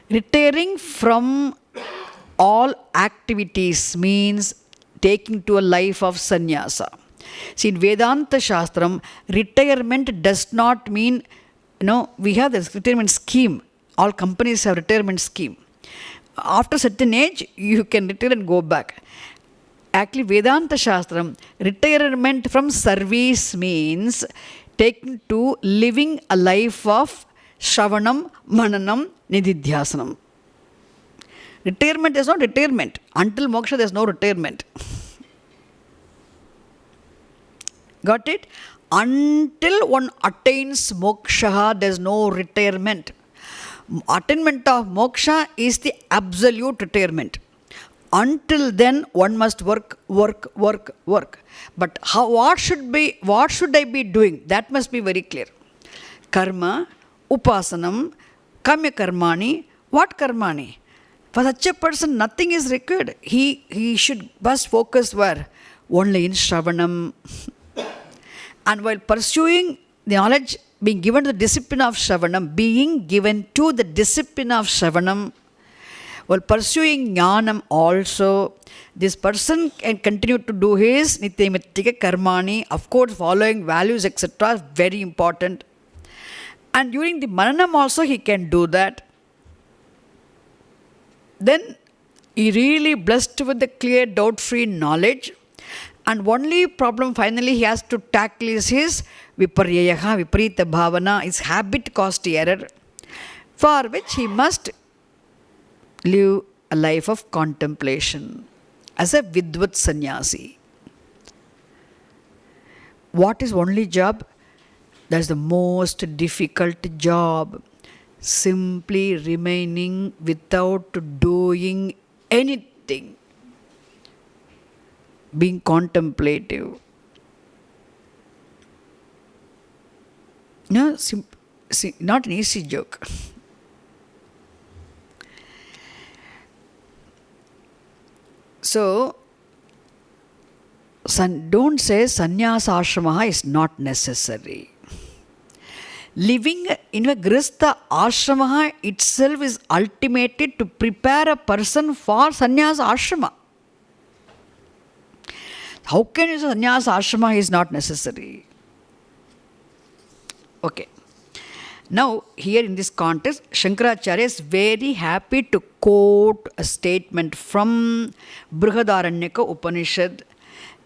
Retiring from all activities means taking to a life of sannyasa. See, in Vedanta Shastram, retirement does not mean, we have this retirement scheme. All companies have retirement scheme. After a certain age, you can retire and go back. Actually, Vedanta Shastram, retirement from service means taking to living a life of Shravanam, Mananam, Nididhyasanam. Retirement is not retirement. Until moksha, there is no retirement. Got it? Until one attains moksha, there is no retirement. Attainment of moksha is the absolute retirement. Until then, one must work. But what should I be doing? That must be very clear. Karma, upasanam, kamya karmani. What karmani? For such a person, nothing is required. He should first focus where? Only in Shravanam. And while pursuing the knowledge, being given to the discipline of Shravanam, while pursuing jnanam also, this person can continue to do his nityamitika karmani, of course following values, etc. very important. And during the mananam also he can do that. Then he really blessed with the clear doubt-free knowledge. And only problem finally he has to tackle is his viparyayaha, viparita bhavana, his habit caused error, for which he must live a life of contemplation as a vidvat sannyasi. What is only job? That's the most difficult job. Simply remaining without doing anything. Being contemplative. No, not an easy joke. So, don't say sannyasa ashrama is not necessary. Living in a grihastha ashrama itself is ultimated to prepare a person for sannyasa ashrama. How can you say sannyasa ashrama is not necessary? Okay. Now, here in this context, Shankaracharya is very happy to quote a statement from Brihadaranyaka Upanishad.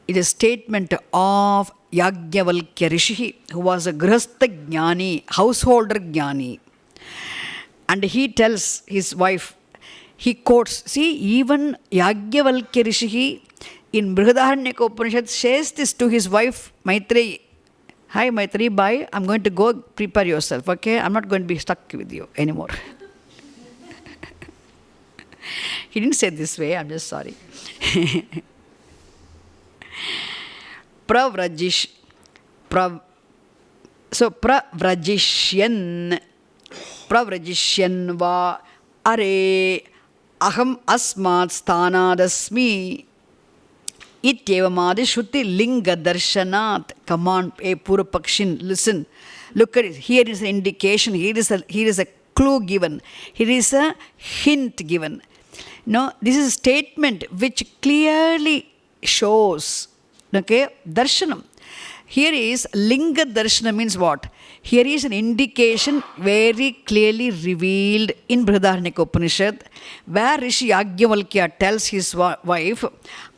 It is a statement of Yajnavalkya Rishi, who was a grihastha jnani, householder jnani. And he tells his wife, he quotes, see, even Yajnavalkya Rishi in Brihadaranyaka Upanishad says this to his wife Maitreyi. Hi Maitreyi, bye. I'm going to go, prepare yourself, okay? I'm not going to be stuck with you anymore. He didn't say it this way, I'm just sorry. Pravrajishyan va are aham asmat sthanadasmi ityevamadi shruti linga darshanat. Come on, Pura Pakshin, listen. Look at it. Here is an indication. Here is a clue given. Here is a hint given. No, this is a statement which clearly shows, okay, darshanam. Here is linga darshana means what? Here is an indication very clearly revealed in Brihadaranyaka Upanishad, where Rishi Yajnavalkya tells his wife,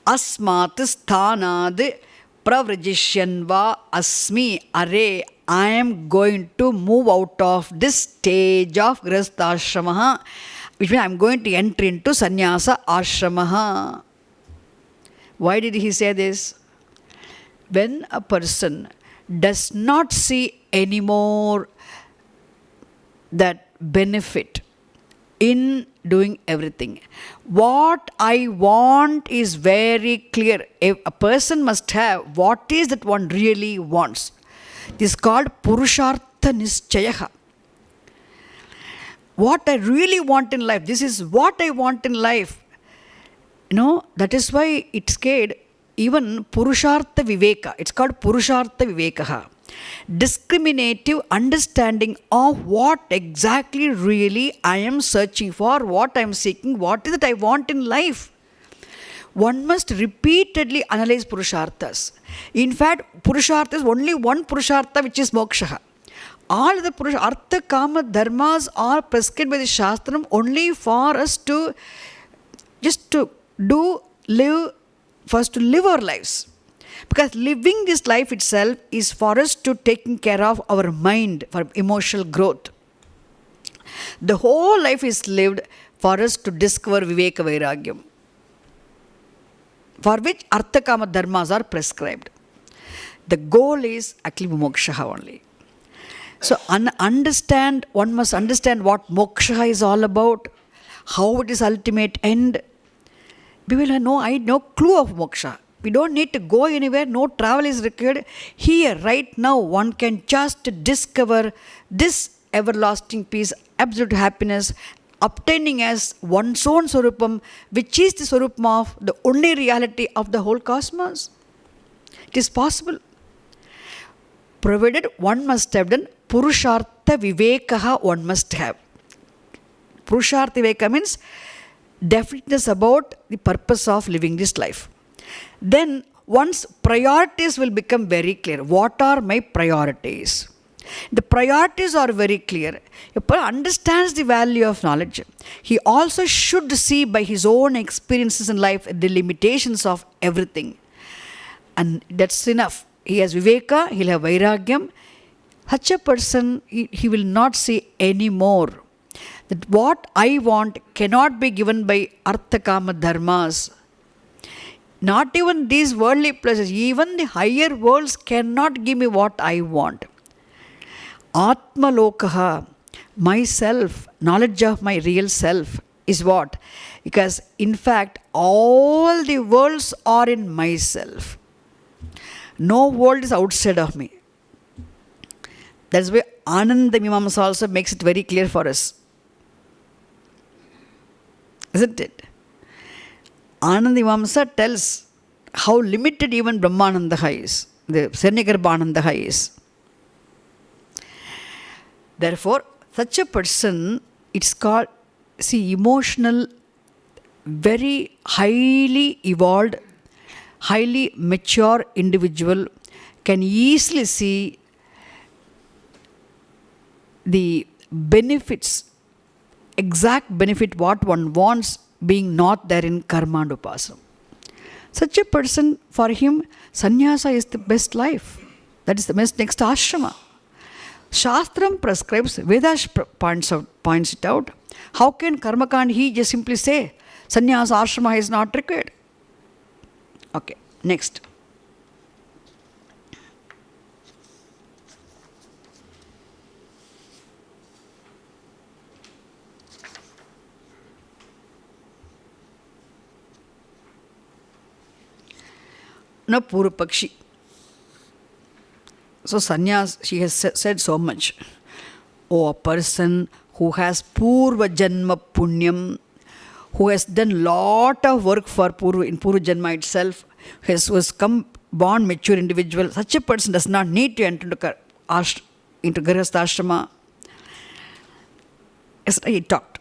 Asmat sthanad pravrajishyanva asmi are, I am going to move out of this stage of grihastha ashrama, which means I am going to enter into sannyasa ashrama. Why did he say this? When a person does not see any more that benefit in doing everything, what I want is very clear. A person must have what is that one really wants. This is called Purushartha Nischayaha. What I really want in life, this is what I want in life. You know, that is why it's called even Purushartha Viveka. It's called Purushartha Vivekaha. Discriminative understanding of what exactly really I am searching for, what I am seeking, what is it I want in life. One must repeatedly analyze Purusharthas. In fact, Purushartha is only one Purushartha, which is Moksha. All the Artha, Kama, Dharmas are prescribed by the Shastram only for us to just to live our lives. Because living this life itself is for us to taking care of our mind, for emotional growth. The whole life is lived for us to discover Viveka Vairagyam, for which Artha Kama Dharmas are prescribed. The goal is actually moksha only. So one must understand what moksha is all about, how it is ultimate end. We will have no clue of moksha. We don't need to go anywhere, no travel is required. Here, right now, one can just discover this everlasting peace, absolute happiness, obtaining as one's own Swarupam, which is the Swarupam of the only reality of the whole cosmos. It is possible. Provided one must have done Purushartha Vivekaha, one must have. Purushartha Viveka means definiteness about the purpose of living this life. Then one's priorities will become very clear. What are my priorities? The priorities are very clear. A person understands the value of knowledge. He also should see by his own experiences in life the limitations of everything. And that's enough. He has viveka, he'll have vairagyam. Such a person, he will not see any more. That what I want cannot be given by artha kama dharmas. Not even these worldly pleasures, even the higher worlds cannot give me what I want. Atma lokaha, myself, knowledge of my real self is what? Because in fact, all the worlds are in myself. No world is outside of me. That's why Ananda Mimamsa also makes it very clear for us. Isn't it? Ananda Mimamsa tells how limited even Brahmananda is, the Sernigarbhananda is. Therefore, such a person, it's called, emotional, very highly evolved, highly mature individual can easily see the benefits, exact benefit what one wants being not there in karma and upasana. Such a person, for him, sannyasa is the best life. That is the best next ashrama. Shastram prescribes, Vedas points it out. How can Karmakand he just simply say, sannyasa ashrama is not required? Okay, next. Now, Purupakshi. So, sannyas, she has said so much. Oh, a person who has Purva Janma Punyam, who has done lot of work for in Purva Janma itself, was come born mature individual, such a person does not need to enter into Grihastha Ashrama. Yes, he talked.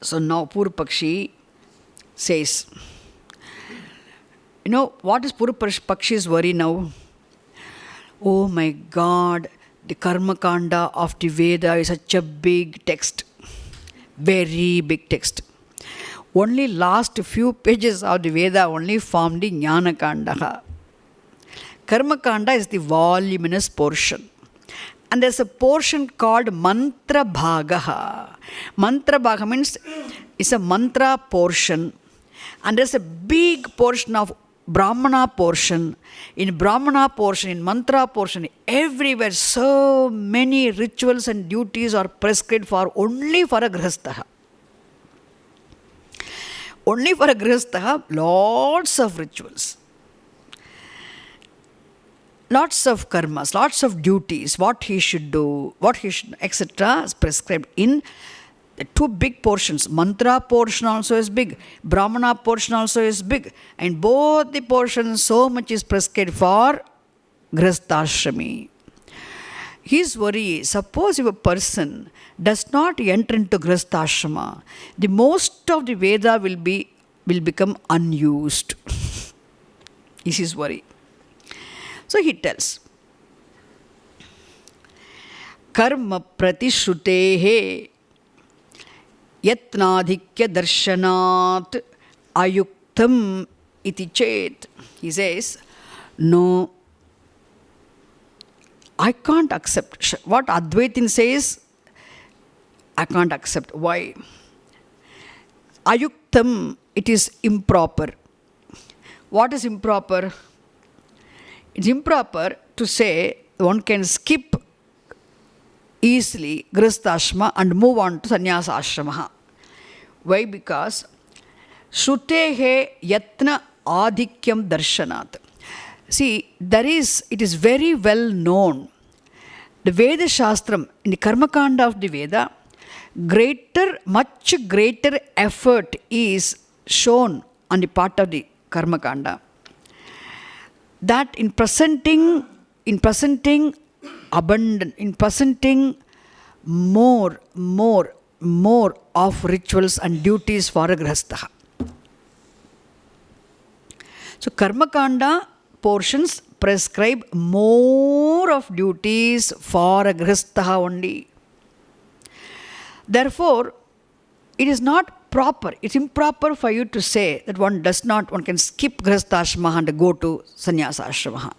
So now Purupakshi says, you know, what is Purupakshi's worry now? Oh my God, the Karma Kanda of the Veda is such a big text. Very big text. Only last few pages of the Veda only form the Jnana Kanda. Karma Kanda is the voluminous portion. And there's a portion called Mantra Bhagaha. Mantra Bhagaha means it's a mantra portion. And there's a big portion of Brahmana portion. In Brahmana portion, in Mantra portion, everywhere so many rituals and duties are prescribed for only for a Grihastha. Only for a Grihastha, lots of rituals. Lots of karmas, lots of duties, what he should do, what he should, etc. is prescribed in two big portions. Mantra portion also is big, Brahmana portion also is big, and both the portions so much is prescribed for Grihastha-ashrami. His worry is, suppose if a person does not enter into Grihastha-ashrama, the most of the Veda will become unused. Is his worry. So he tells, Karma pratishrutehe yatnadhikya darshanat ayuktam iti chet. He says, no, I can't accept. What Advaitin says, I can't accept. Why? Ayuktam, it is improper. What is improper? It's improper to say one can skip easily Grihastha Ashrama and move on to Sannyasa Ashrama. Why? Because Shrutehe Yatna Adhikyam Darshanat. See, it is very well known. The Veda Shastram, in the Karma Kanda of the Veda, much greater effort is shown on the part of the Karma Kanda. That in presenting abundant, in presenting more of rituals and duties for a Grihastha. So Karma Kanda portions prescribe more of duties for a Grihastha only. Therefore, it is not proper. It's improper for you to say that one can skip Grihastha and go to Sannyasa Ashrama.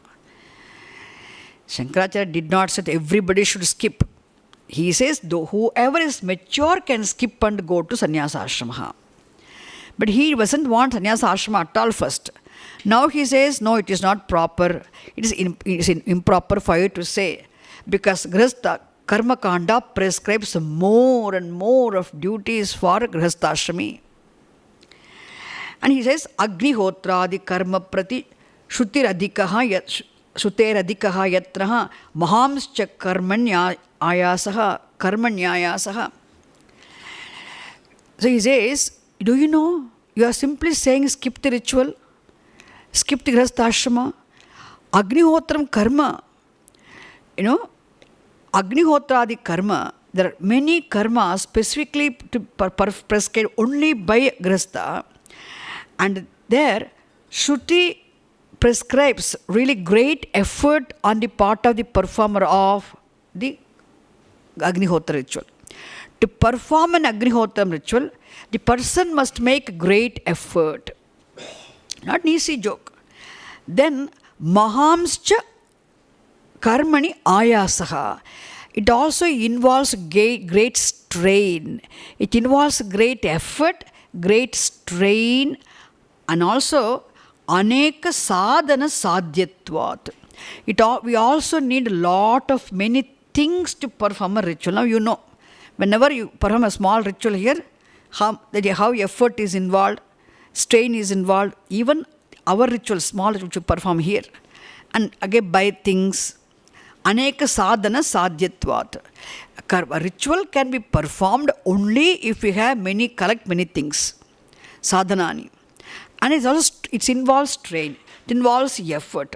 Shankaracharya did not say that everybody should skip. He says, though whoever is mature can skip and go to Sannyasa Ashrama. But he doesn't want Sannyasa Ashrama at all first. Now he says, no, it is not proper. It is improper for you to say. Because Grihastha Karma Kanda prescribes more and more of duties for Grihastha. And he says, Agnihotradi karma prati Shruteradikaha yatraha mahamscha karmanyayasaha. So he says, do you know, you are simply saying skip the ritual, skip the Grihastha. Agnihotram karma, Agnihotradi karma, there are many karmas specifically prescribed only by Grihastha, and there Shruti prescribes really great effort on the part of the performer of the Agnihotra ritual. To perform an Agnihotra ritual, the person must make great effort. Not an easy joke. Then Mahamscha Karmani Ayasaha. It also involves great strain. It involves great effort, great strain, and also Aneka Sadhana Sadhyatvat. We also need a lot of many things to perform a ritual. Now you know, whenever you perform a small ritual here, how effort is involved, strain is involved, even our ritual, small ritual, which we perform here. And again, buy things. Aneka sadhana sadhyatvat. A ritual can be performed only if we have collect many things. Sadhanani. And it involves strain. It involves effort.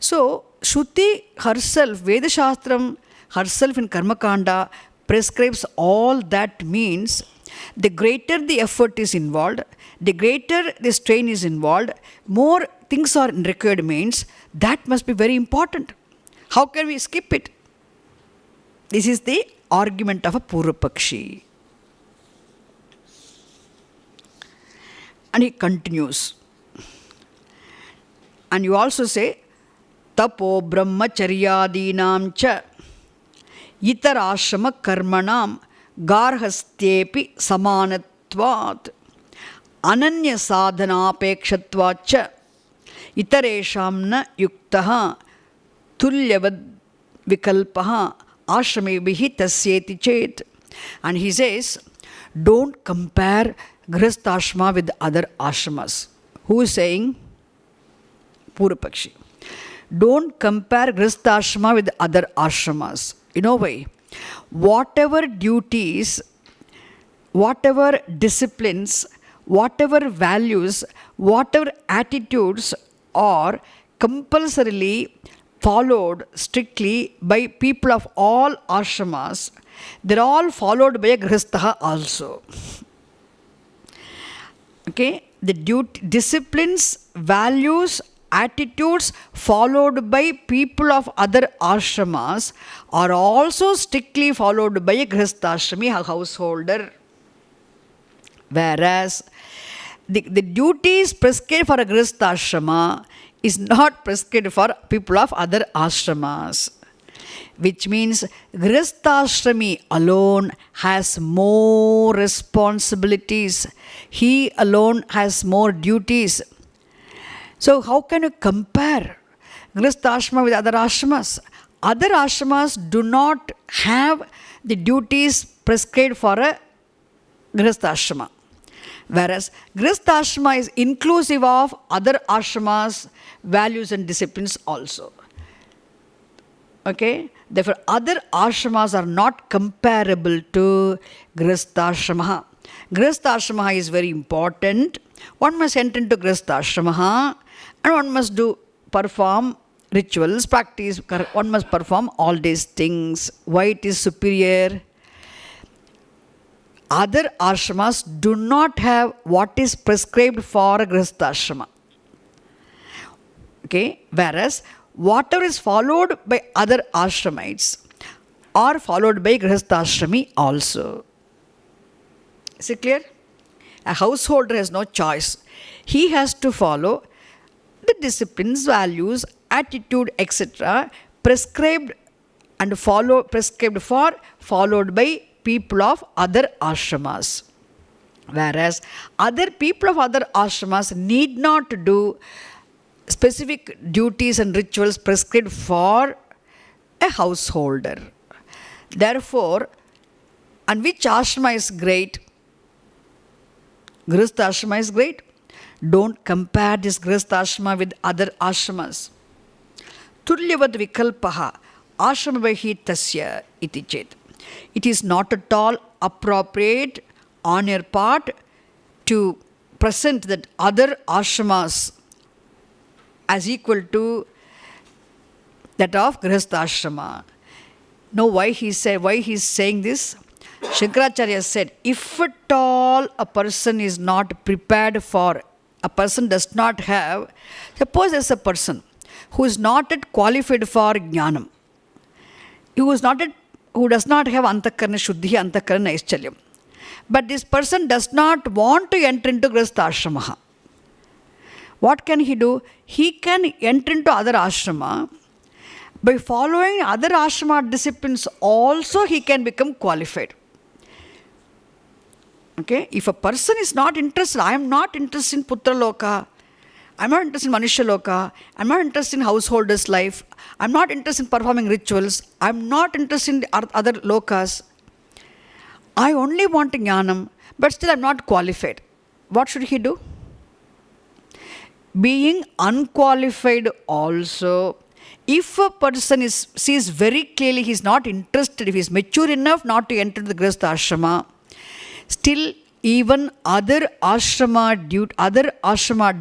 So, Shruti herself, Veda Shastram herself in Karma Kanda prescribes all that. Means the greater the effort is involved, the greater the strain is involved, more things are required, means that must be very important. How can we skip it? This is the argument of a Purvapakshi. And he continues. And you also say, Tapo brahmacharyadinam cha itarashrama karmanam garhastyepi samanatvat ananya sadhanapekshatvat cha itaresham na yuktaha tulyavad vikalpaha ashramebihi tasyeti chet. And he says, don't compare Grihastha with other ashramas. Who is saying? Purvapakshi. Don't compare Grihastha with other ashramas. You know why? Whatever duties, whatever disciplines, whatever values, whatever attitudes are compulsorily followed strictly by people of all ashramas, they're all followed by a Grihastha also. Okay? The disciplines, values, attitudes followed by people of other ashramas are also strictly followed by a Grihastha, a householder. Whereas the duties prescribed for a Grihastha is not prescribed for people of other ashramas. Which means Grihastha alone has more responsibilities. He alone has more duties. So how can you compare Grihastha with other ashramas? Other ashramas do not have the duties prescribed for a Grihastha. Whereas Grihastha is inclusive of other ashramas, values and disciplines also. Okay? Therefore, other ashramas are not comparable to Grihastha. Grihastha is very important. One must enter into Grihastha and one must perform rituals, practice. One must perform all these things. Why it is superior? Other ashramas do not have what is prescribed for a Grihastha. Okay? Whereas whatever is followed by other ashramites are followed by Grihastha also. Is it clear? A householder has no choice. He has to follow the disciplines, values, attitude, etc. prescribed followed by people of other ashramas. Whereas other people of other ashramas need not do specific duties and rituals prescribed for a householder. Therefore, and which ashrama is great? Grihastha ashrama is great. Don't compare this Grihastha ashrama with other ashramas. Tulyavat vikalpaha ashramabahi tasya iti chet. It is not at all appropriate on your part to present that other ashramas as equal to that of Grihastha ashrama. Know why he is saying this? Shankaracharya said, if at all a person is not prepared for, a person does not have, suppose there's a person who is not yet qualified for jnanam, who does not have antakarana shuddhi, antakarana aischalyam. But this person does not want to enter into Grihastha ashrama. What can he do? He can enter into other ashrama. By following other ashrama disciplines also he can become qualified. Okay? If a person is not interested, I am not interested in Putra Loka, I am not interested in Manushya Loka, I am not interested in householder's life, I am not interested in performing rituals, I am not interested in other lokas, I only want jnanam, but still I am not qualified. What should he do? Being unqualified also, if a person sees very clearly he is not interested, if he is mature enough not to enter the Grihastha ashrama, still even other ashrama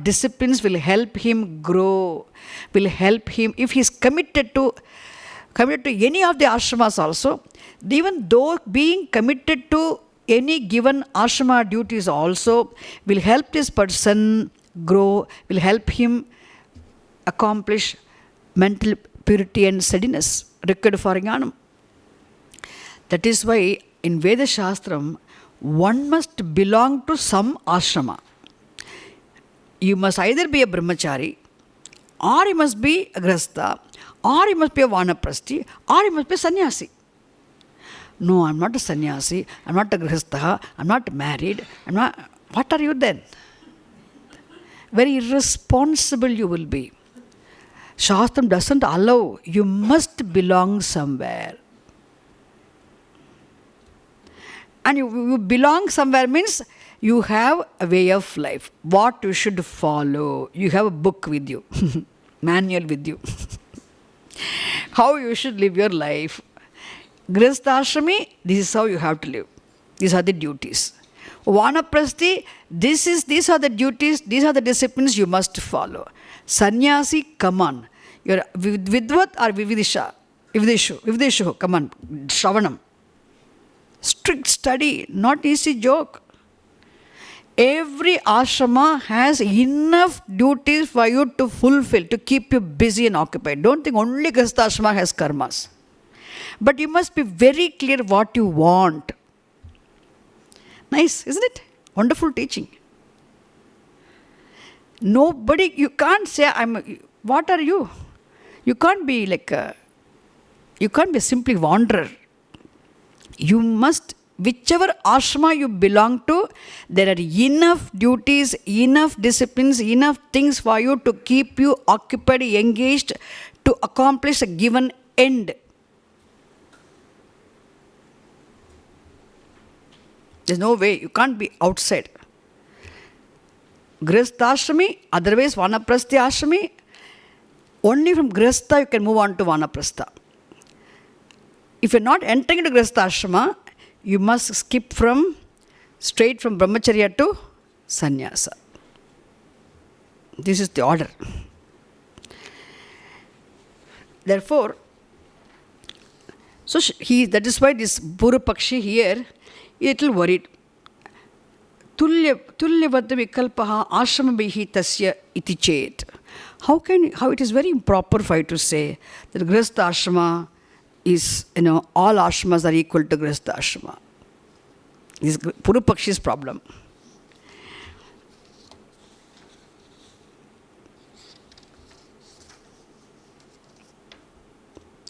disciplines will help him grow, will help him, if he is committed to any of the ashramas also, even though being committed to any given ashrama duties also will help this person grow, will help him accomplish mental purity and steadiness required for jnanam. That is why in Veda Shastram, one must belong to some ashrama. You must either be a brahmachari, or you must be a grihastha, or you must be a vanaprasthi, or you must be a sannyasi. No, I am not a sannyasi, I am not a grihastha, I am not married, what are you then? Very irresponsible you will be. Shastram doesn't allow, you must belong somewhere. And you belong somewhere means you have a way of life, what you should follow. You have a book with you, manual with you, how you should live your life. Grihastha ashrami, this is how you have to live. These are the duties. Vanaprasthi, these are the duties, these are the disciplines you must follow. Sannyasi, come on. You're Vidvat or Vividishu, come on. Shravanam. Strict study, not easy joke. Every ashrama has enough duties for you to fulfill, to keep you busy and occupied. Don't think only Grihastha ashrama has karmas. But you must be very clear what you want. Nice, isn't it? Wonderful teaching. Nobody, you can't say, what are you? You can't be you can't be simply wanderer. You must, whichever ashrama you belong to, there are enough duties, enough disciplines, enough things for you to keep you occupied, engaged, to accomplish a given end. There's no way, you can't be outside. Grihastha ashrami, otherwise vanaprasthi ashrami, only from Grihastha you can move on to vanaprastha. If you're not entering into Grihastha ashrama, you must skip straight from brahmacharya to sannyasa. This is the order. Therefore, so that is why this Purva Pakshi here is a little worried. Tulyavat vikalpaha ashramabihi tasya iti chet. How it is very improper for you to say that Grihastha ashrama is, all ashramas are equal to Grihastha ashrama. This is Purva Pakshi's problem.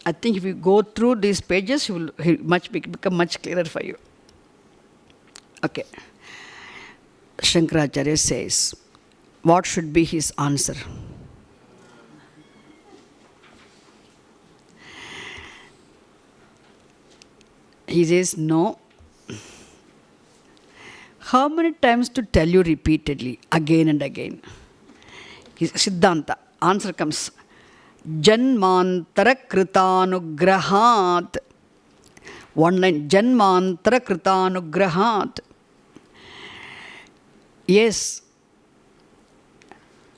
I think if you go through these pages, it will become much clearer for you. Okay. Shankaracharya says, what should be his answer? He says, no. How many times to tell you repeatedly, again and again? Siddhanta. Answer comes. Janmantara kritanugrahat. One line. Janmantara kritanugrahat. Yes.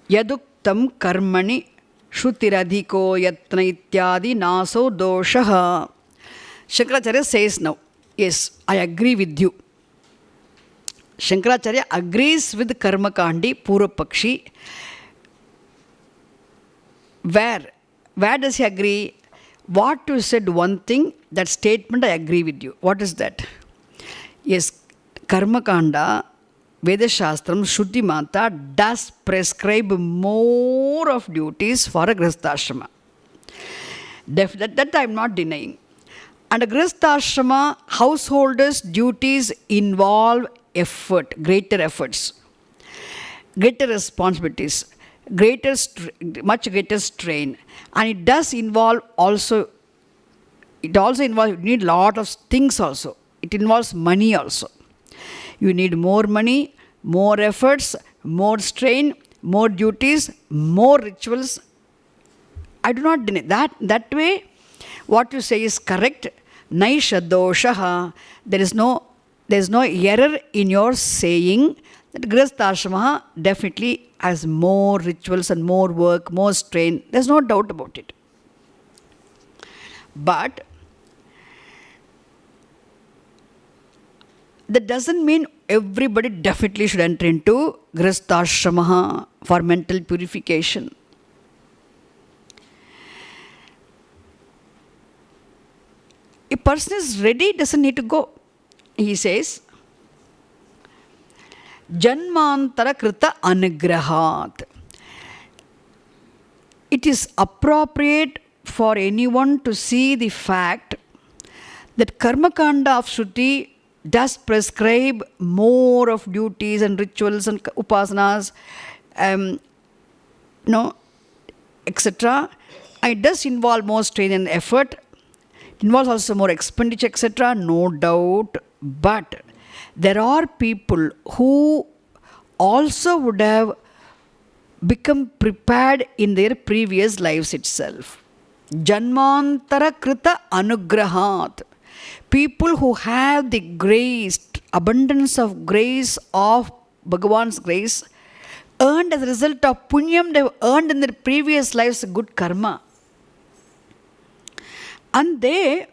Yaduktam karmani shutiradhiko yatna ityadi naso doshaha. Shankaracharya says now, yes, I agree with you. Shankaracharya agrees with Karma Kandi, Purva Pakshi. Where does he agree? What you said one thing, that statement I agree with you. What is that? Yes, Karma Kanda, Veda Shastram, Shruti Mata does prescribe more of duties for a Grihastha. That I am not denying. And a Grihastha householders' duties involve effort, greater efforts, greater responsibilities, much greater strain. And it does involve also, you need a lot of things also. It involves money also. You need more money, more efforts, more strain, more duties, more rituals. I do not deny that. That way, what you say is correct. Naisha doshaha. There is no error in your saying that Grihastha definitely has more rituals and more work, more strain. There's no doubt about it. But that doesn't mean everybody definitely should enter into Grihastha for mental purification. A person is ready, doesn't need to go. He says, Janmantara krita anugrahat. It is appropriate for anyone to see the fact that Karmakanda of Shruti does prescribe more of duties and rituals and upasanas, etc. It does involve more strain and effort. It involves also more expenditure, etc. No doubt. But there are people who also would have become prepared in their previous lives itself. Janmantara krita anugrahat. People who have the grace, abundance of grace of Bhagavan's grace, earned as a result of punyam, they have earned in their previous lives good karma. And they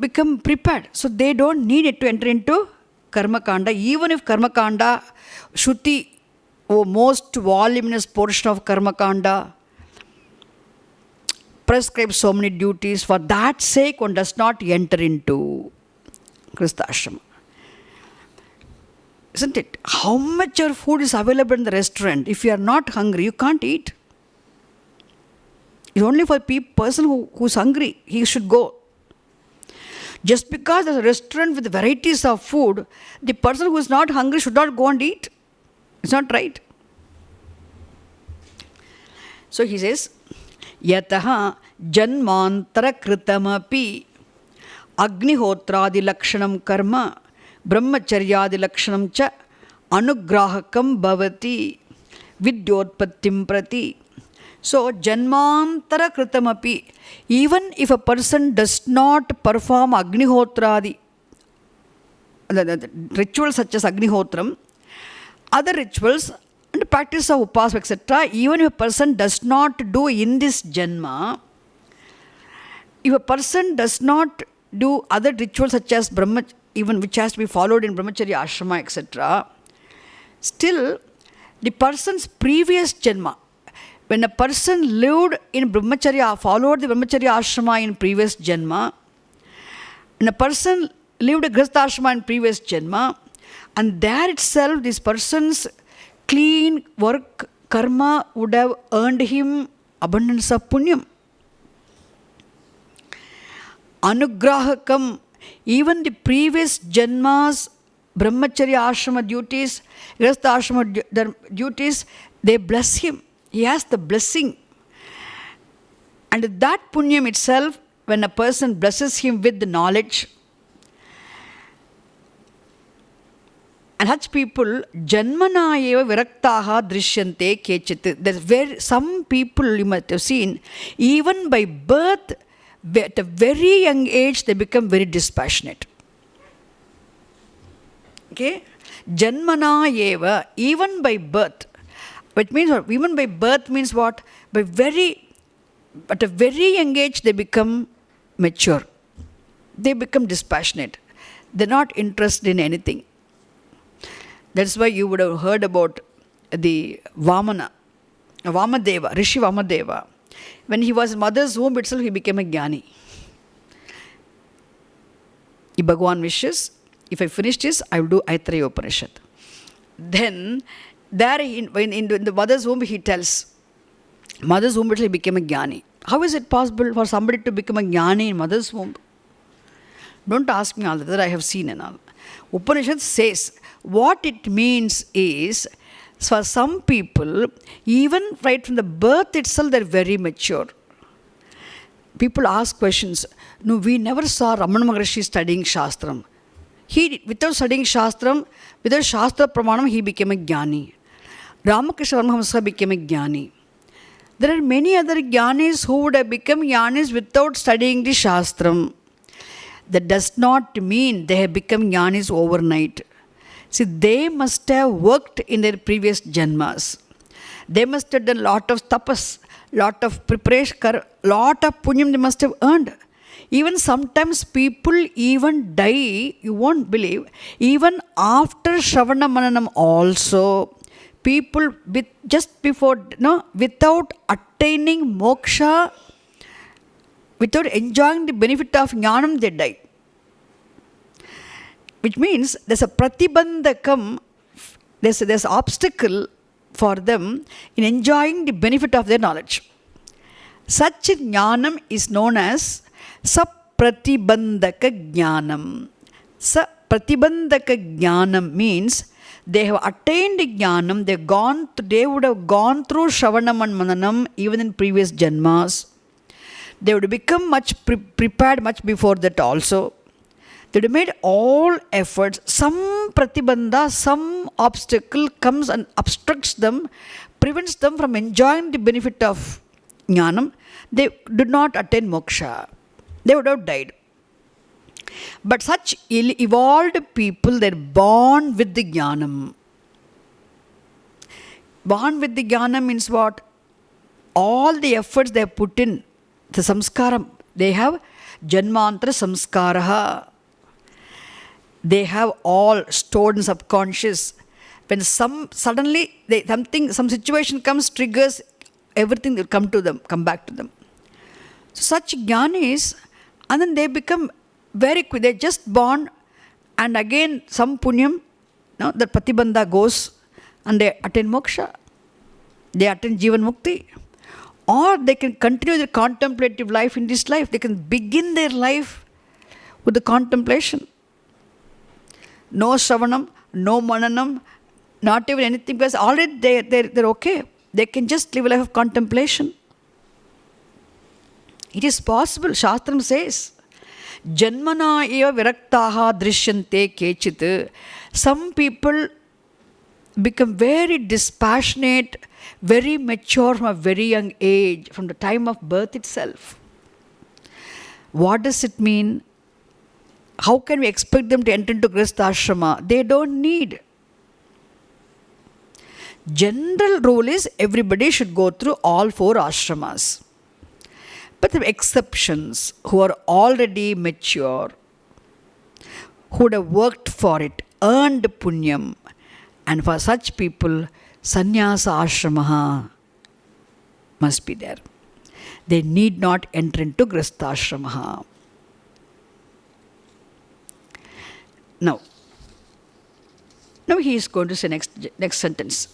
become prepared. So they don't need it to enter into Karma Kanda. Even if Karma Kanda, Shruti, most voluminous portion of Karma Kanda, prescribes so many duties, for that sake one does not enter into Grihastha. Isn't it? How much your food is available in the restaurant? If you are not hungry, you can't eat. It's only for a person who's hungry, he should go. Just because there's a restaurant with varieties of food, the person who is not hungry should not go and eat. It's not right. So he says, Yataha janmantara kritamapi agnihotradi lakshanam karma brahmacharyadi lakshanam cha anugrahakam bhavati vidyotpattim prati. So, janmantara kritamapi, even if a person does not perform agnihotradi, the rituals such as agnihotram, other rituals and practice of upasana, etc., even if a person does not do in this janma, if a person does not do other rituals such as brahma, even which has to be followed in brahmacharya ashrama, etc., still the person's previous janma, when a person lived in brahmacharya, followed the brahmacharya ashrama in previous janma, and a person lived a grihastha ashrama in previous janma, and there itself this person's clean work, karma would have earned him abundance of punyam. Anugrahakam, even the previous janmas, brahmacharya ashrama duties, grihastha ashrama duties, they bless him. He has the blessing. And that punyam itself, when a person blesses him with the knowledge, and such people, janmana eva viraktaha drishyante kechit. There's very, some people you might have seen, even by birth, at a very young age, they become very dispassionate. Okay? Janmana eva, even by birth. Which means what? Even by birth means what? At a very young age, they become mature. They become dispassionate. They're not interested in anything. That's why you would have heard about the Vamadeva, Rishi Vamadeva. When he was in mother's womb itself, he became a jnani. If Bhagavan wishes, if I finish this, I will do Aitareya Upanishad. Then, there in the mother's womb, he tells, mother's womb itself, he became a jnani. How is it possible for somebody to become a jnani in mother's womb? Don't ask me all that I have seen and all. Upanishad says, what it means is, for some people, even right from the birth itself, they're very mature. People ask questions. No, we never saw Ramana Maharshi studying Shastram. Without studying Shastram, without Shastra Pramanam, he became a jnani. Ramakrishna Paramahamsa became a jnani. There are many other jnanis who would have become jnanis without studying the Shastram. That does not mean they have become jnanis overnight. See, they must have worked in their previous janmas. They must have done a lot of tapas, lot of preparation, lot of punyam they must have earned. Even sometimes people even die, you won't believe, even after Shravana Mananam also, people without attaining moksha, without enjoying the benefit of jnanam, they die. Which means there's a pratibandhakam, there's obstacle for them in enjoying the benefit of their knowledge. Such jnanam is known as sapratibandhaka jnanam. Sapratibandhaka jnanam means they have attained jnanam, they would have gone through Shravanam and Mananam even in previous janmas. They would have become much prepared much before that also. They would have made all efforts. Some pratibandha, some obstacle comes and obstructs them, prevents them from enjoying the benefit of jnanam. They did not attain moksha. They would have died. But such ill-evolved people, they're born with the jnanam. Born with the jnanam means what? All the efforts they have put in, the samskaram, they have janmantara samskaraha. They have all stored in subconscious. When some situation comes, triggers, everything will come back to them. So such jnanis, and then they become very quick. They're just born, and again some punyam, the pratibandha goes, and they attain moksha. They attain jivan mukti. Or they can continue their contemplative life in this life. They can begin their life with the contemplation. No Shravanam, no Mananam, not even anything, because already they're okay. They can just live a life of contemplation. It is possible. Shastram says, Janmana eva viraktaha drishyante kechit. Some people become very dispassionate, very mature from a very young age, from the time of birth itself. What does it mean? How can we expect them to enter into Grihastha ashrama? They don't need. General rule is everybody should go through all 4 ashramas. But there are exceptions who are already mature, who would have worked for it, earned punyam. And for such people, sannyasa ashrama must be there. They need not enter into Grihastha ashrama. Now he is going to say next sentence.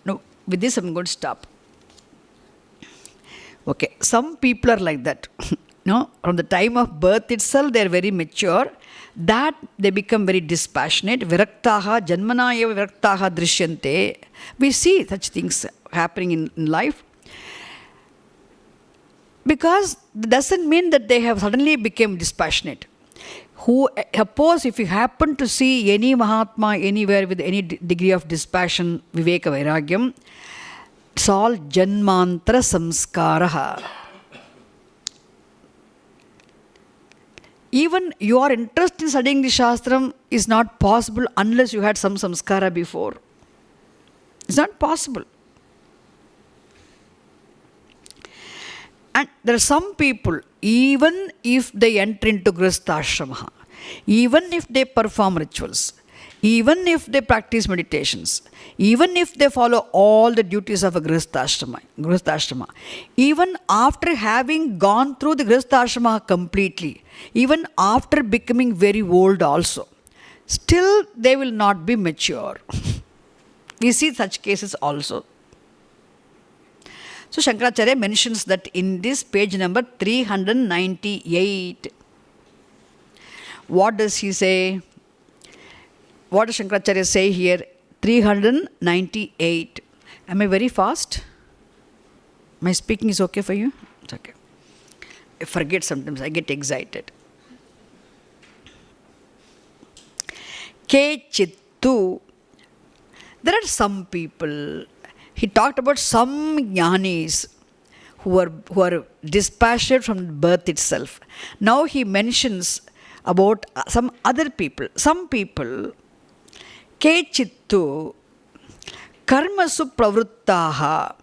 Now, With this, I'm going to stop. Okay, some people are like that. No, from the time of birth itself, they are very mature. That they become very dispassionate. Viraktaha, janmana eva viraktaha drishyante. We see such things happening in life. Because it doesn't mean that they have suddenly become dispassionate. Suppose if you happen to see any Mahatma anywhere with any degree of dispassion, Viveka Vairagyam, it's all Janmantara Samskaraha. Even your interest in studying the Shastram is not possible unless you had some samskara before. It's not possible. And there are some people, even if they enter into Grihastha, even if they perform rituals, even if they practice meditations, even if they follow all the duties of a Grihastha, even after having gone through the Grihastha completely, even after becoming very old also, still they will not be mature. We see such cases also. So Shankaracharya mentions that in this page number 398. What does he say? What does Shankaracharya say here? 398. Am I very fast? My speaking is okay for you? It's okay. I forget sometimes, I get excited. Ke chittu. There are some people. He talked about some jnanis who are dispassionate from birth itself. Now he mentions about some other people. Some people, ke chittu, karmasu pravruttaha,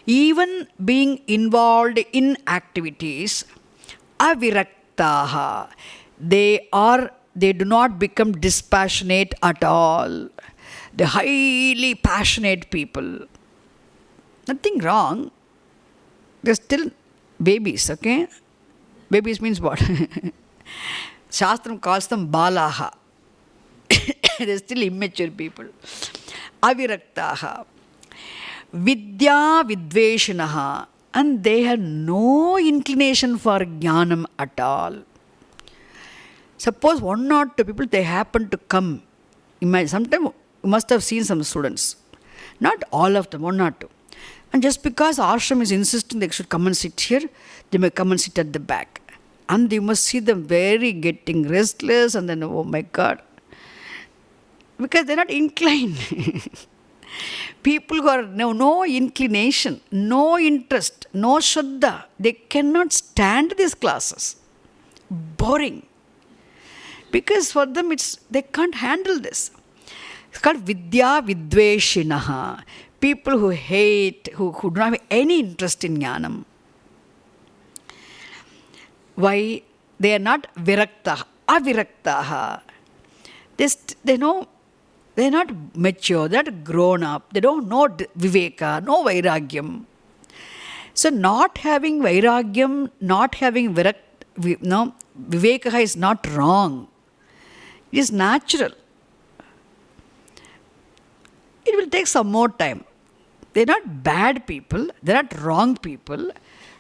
even being involved in activities, aviraktaha, they do not become dispassionate at all. The highly passionate people. Nothing wrong. They're still babies, okay? Babies means what? Shastram calls them balaha. They're still immature people. Aviraktaha. Vidya vidveshinaha. And they have no inclination for jnanam at all. Suppose one or two people, they happen to come. Imagine, sometimes you must have seen some students. Not all of them, one or two. And just because ashram is insisting they should come and sit here, they may come and sit at the back. And you must see them very getting restless and then, oh my God. Because they're not inclined. People who are no inclination, no interest, no shraddha, they cannot stand these classes. Boring. Because for them they can't handle this. It's called Vidya Vidveshinaha. People who hate, who do not have any interest in jnanam. Why? They are not viraktaha, aviraktaha. They know, they're not mature, they're not grown up, they don't know viveka, no vairagyam. So not having vairagyam, not having viveka is not wrong. It is natural. It will take some more time. They're not bad people. They're not wrong people.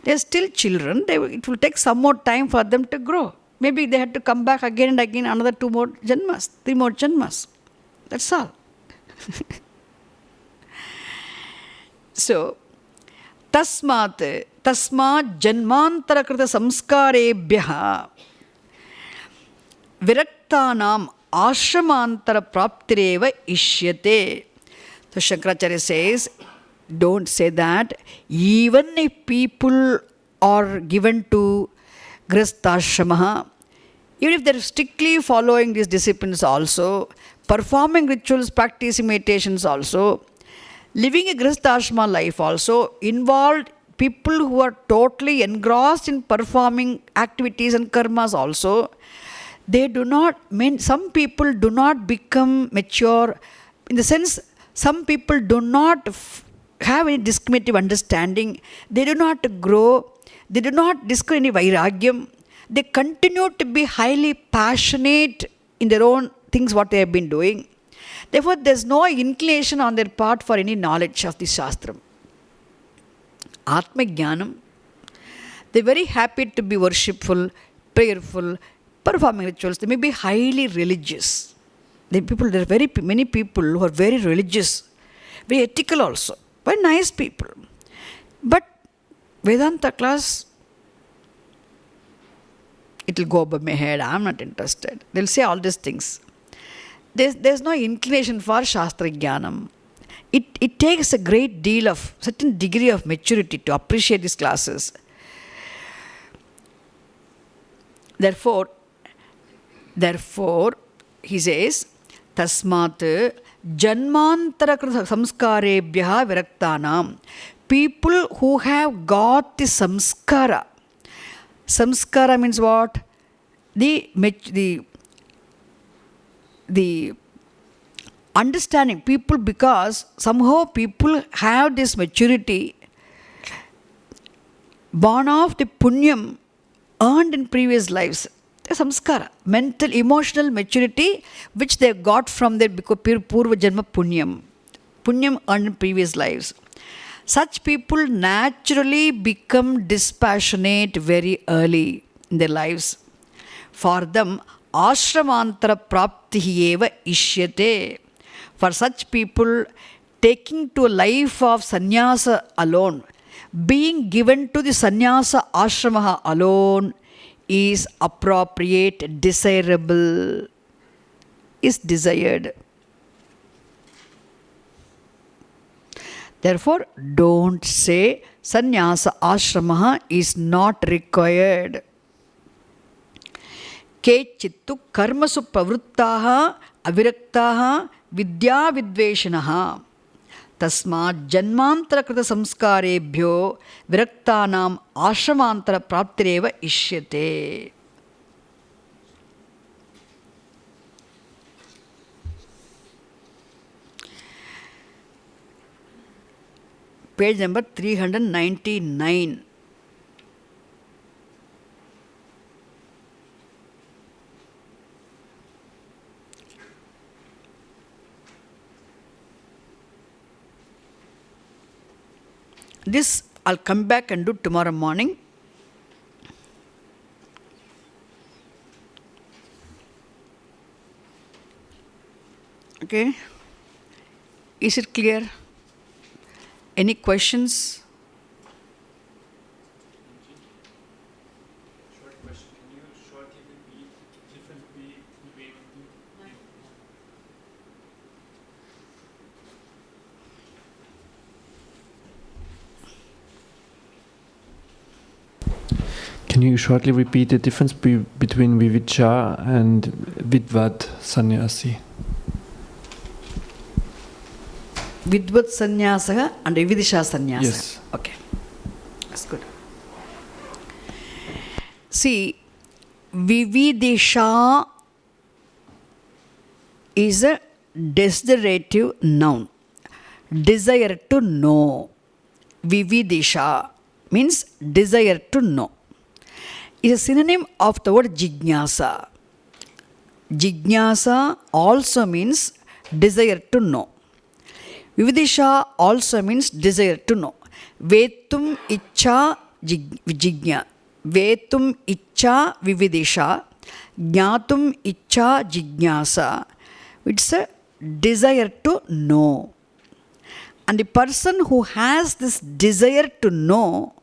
They're still children. It will take some more time for them to grow. Maybe they had to come back again and again, another 2 more janmas, 3 more janmas. That's all. So, tasmat janmantara krita samskarebhyaha viraktanam ashramantara praptireva ishyate. So Shankaracharya says, don't say that. Even if people are given to Grihastha, even if they're strictly following these disciplines also, performing rituals, practicing meditations also, living a Grihastha life also, involved people who are totally engrossed in performing activities and karmas also, some people do not become mature in the sense, some people do not have any discriminative understanding. They do not grow. They do not discover any vairagyam. They continue to be highly passionate in their own things, what they have been doing. Therefore, there's no inclination on their part for any knowledge of the Shastram. Atma Jnanam, they're very happy to be worshipful, prayerful, performing rituals. They may be highly religious. There are very many people who are very religious, very ethical also, very nice people. But Vedanta class, it will go above my head. I'm not interested. They'll say all these things. There's no inclination for Shastra Jnanam. It takes a great deal of, certain degree of maturity to appreciate these classes. Therefore, he says, Tasmat Janmantara Samskarebhyaha Viraktanam. People who have got the samskara. Samskara means what? The understanding. People, because somehow people have this maturity born of the punyam earned in previous lives. The samskara, mental, emotional maturity which they got from their purva janma punyam. Punyam earned in previous lives. Such people naturally become dispassionate very early in their lives. For them, ashramantara praptihi eva ishyate. For such people, taking to a life of sannyasa alone, being given to the sannyasa ashramaha alone is appropriate, desirable, is desired. Therefore, don't say sannyasa ashramaha is not required. Kechittu karmasu pravruttaha aviraktaha vidya vidveshanaha. Tasmat janmantara krita samskarebhyo viraktanam ashramantara praptireva ishyate. Page number 399. This I'll come back and do tomorrow morning. Okay? Is it clear? Any questions? Short question. Can you shortly repeat the difference between Can you shortly repeat the difference between Vivicha and Vidvat Sannyasi? Vidvat sannyasa and Vividisha sannyasa. Yes. Okay. That's good. See, Vividisha is a desiderative noun. Desire to know. Vividisha means desire to know. Is a synonym of the word jijnasa. Jijnasa also means desire to know. Vividisha also means desire to know. Vetum icha jijna. Vetum icha vividisha. Jnatum icha jijnasa. It's a desire to know. And the person who has this desire to know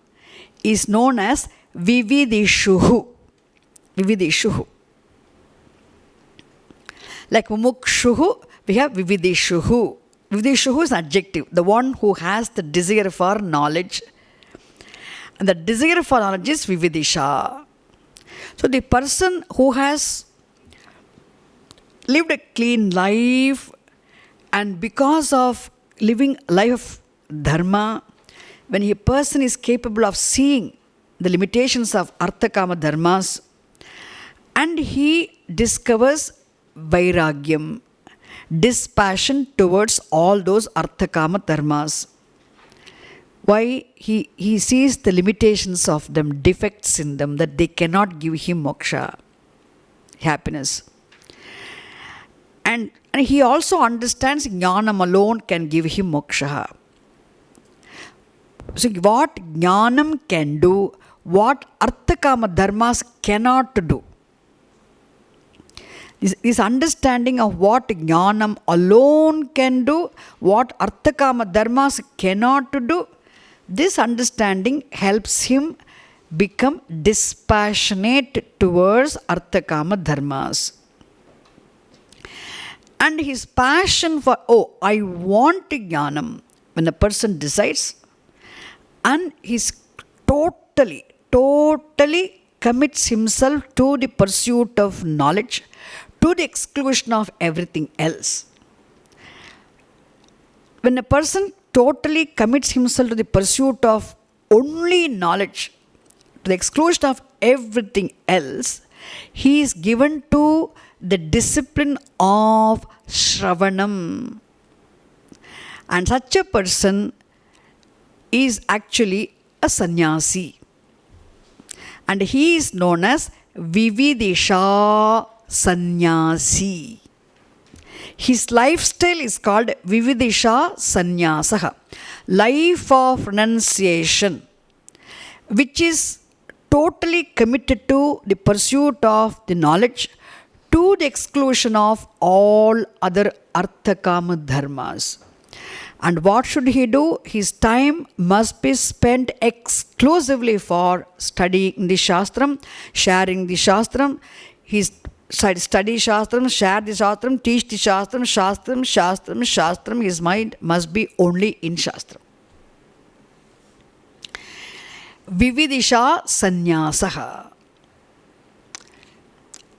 is known as Vividishuhu. Vividishuhu. Like Mumukshuhu, we have Vividishuhu. Vividishuhu is adjective, the one who has the desire for knowledge. And the desire for knowledge is Vividisha. So the person who has lived a clean life and because of living a life of dharma, when a person is capable of seeing the limitations of artha kama dharmas and he discovers vairagyam, dispassion towards all those artha kama dharmas. Why? He sees the limitations of them, defects in them, that they cannot give him moksha, happiness. And And he also understands jnanam alone can give him moksha. So what jnanam can do, what arthakama dharmas cannot do. This understanding of what jnanam alone can do, what arthakama dharmas cannot do, this understanding helps him become dispassionate towards arthakama dharmas. And his passion for, I want jnanam, when a person decides, and he's totally commits himself to the pursuit of knowledge, to the exclusion of everything else. When a person totally commits himself to the pursuit of only knowledge, to the exclusion of everything else, he is given to the discipline of Shravanam. And such a person is actually a sannyasi. And he is known as Vividisha Sannyasi. His lifestyle is called Vividisha Sannyasaha, life of renunciation, which is totally committed to the pursuit of the knowledge to the exclusion of all other arthakama dharmas. And what should he do? His time must be spent exclusively for studying the Shastram, sharing the Shastram. He study Shastram, share the Shastram, teach the Shastram, Shastram. His mind must be only in Shastram. Vividisha Sannyasaha.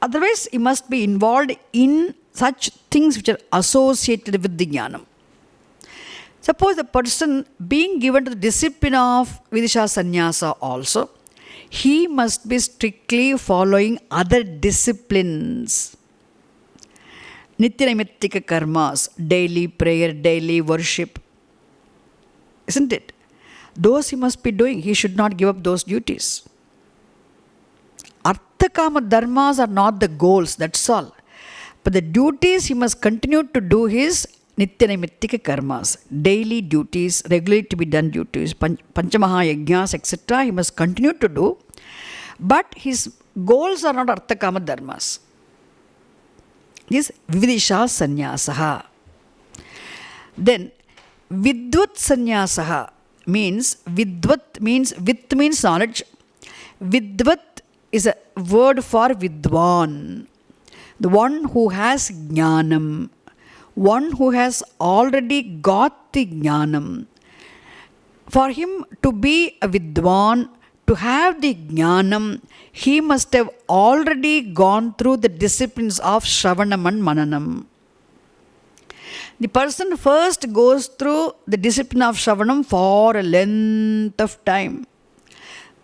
Otherwise, he must be involved in such things which are associated with the jnanam. Suppose the person being given to the discipline of Vividisha Sannyasa also, he must be strictly following other disciplines. Nityanaimittika karmas, daily prayer, daily worship. Isn't it? Those he must be doing. He should not give up those duties. Arthakama dharmas are not the goals, that's all. But the duties he must continue to do his Nityanaimittika karmas, daily duties, regularly to be done duties, Panchamaha yajnas, etc. he must continue to do. But his goals are not Arthakama dharmas. This Vividisha Sannyasaha. Then Vidvat Sannyasaha means, Vidvat means, Vit means knowledge. Vidvat is a word for Vidwan, the one who has jnanam, one who has already got the jnanam. For him to be a Vidwan, to have the jnanam, he must have already gone through the disciplines of Shravanam and Mananam. The person first goes through the discipline of Shravanam for a length of time.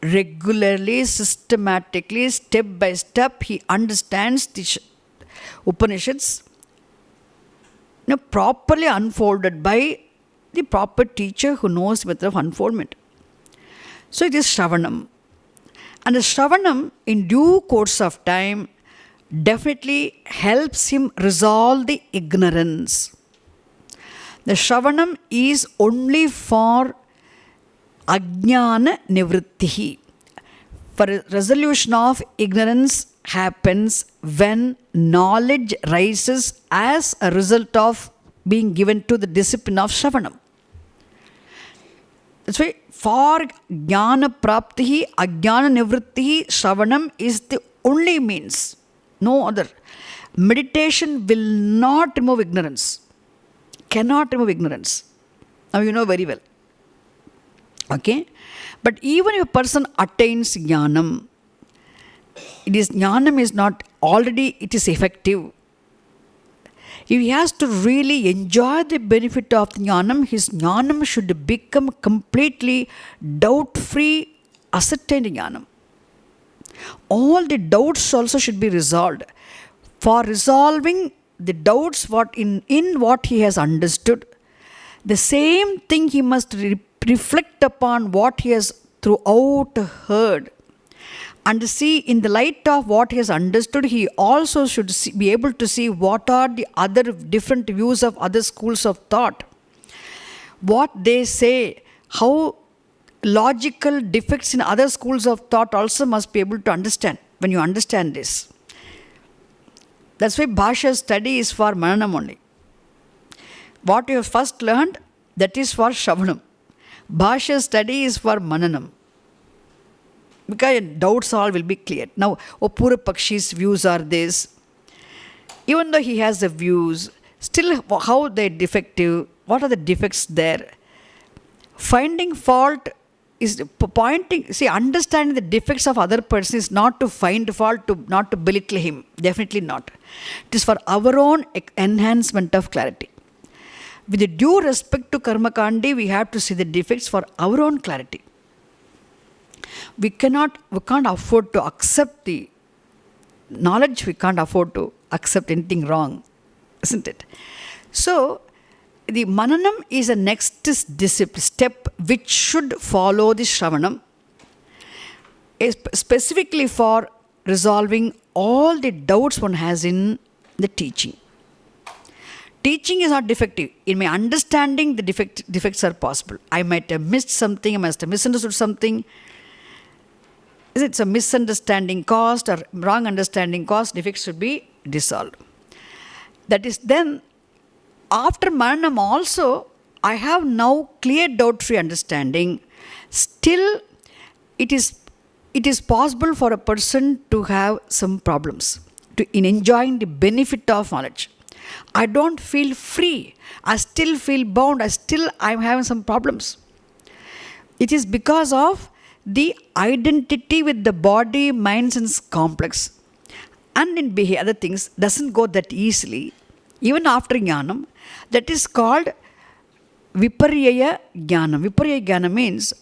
Regularly, systematically, step by step, he understands the Upanishads, properly unfolded by the proper teacher who knows the method of unfoldment. So it is Shravanam. And the Shravanam, in due course of time, definitely helps him resolve the ignorance. The Shravanam is only for Ajnana Nivrittihi. For resolution of ignorance happens when knowledge rises as a result of being given to the discipline of Shravanam. That's why for Jnana Praptihi, Ajnana Nivrittihi, Shravanam is the only means, no other. Meditation will not remove ignorance, cannot remove ignorance. Now you know very well. Okay? But even if a person attains Jnanam, Jnanam is not already, it is effective. If he has to really enjoy the benefit of Jnanam, his Jnanam should become completely doubt-free, ascertained Jnanam. All the doubts also should be resolved. For resolving the doubts in what he has understood, the same thing he must reflect upon what he has throughout heard. and see in the light of what he has understood, he also should be able to see what are the other different views of other schools of thought, what they say, how logical defects in other schools of thought also must be able to understand when you understand this. That's why Bhashya study is for Mananam only. What you have first learned, that is for Shravanam. Bhashya study is for Mananam. Because doubts all will be cleared. Now, Pura Pakshi's views are this. Even though he has the views, still how they're defective, what are the defects there? Finding fault is pointing, see, understanding the defects of other person is not to find fault, not to belittle him. Definitely not. It is for our own enhancement of clarity. With the due respect to Karma Kandi, we have to see the defects for our own clarity. We can't afford to accept the knowledge, we can't afford to accept anything wrong, isn't it? So, the Mananam is a next step which should follow the Shravanam, specifically for resolving all the doubts one has in the teaching. Teaching is not defective. In my understanding, the defects are possible. I might have missed something, I must have misunderstood something. It's a misunderstanding caused or wrong understanding caused, defects should be dissolved. That is then, after Mananam also, I have now clear doubt-free understanding. Still, it is possible for a person to have some problems in enjoying the benefit of knowledge. I don't feel free. I still feel bound. I'm having some problems. It is because of the identity with the body, mind, sense complex. And in other things, doesn't go that easily. Even after Jnanam, that is called Viparyaya Jnanam. Viparyaya Jnanam means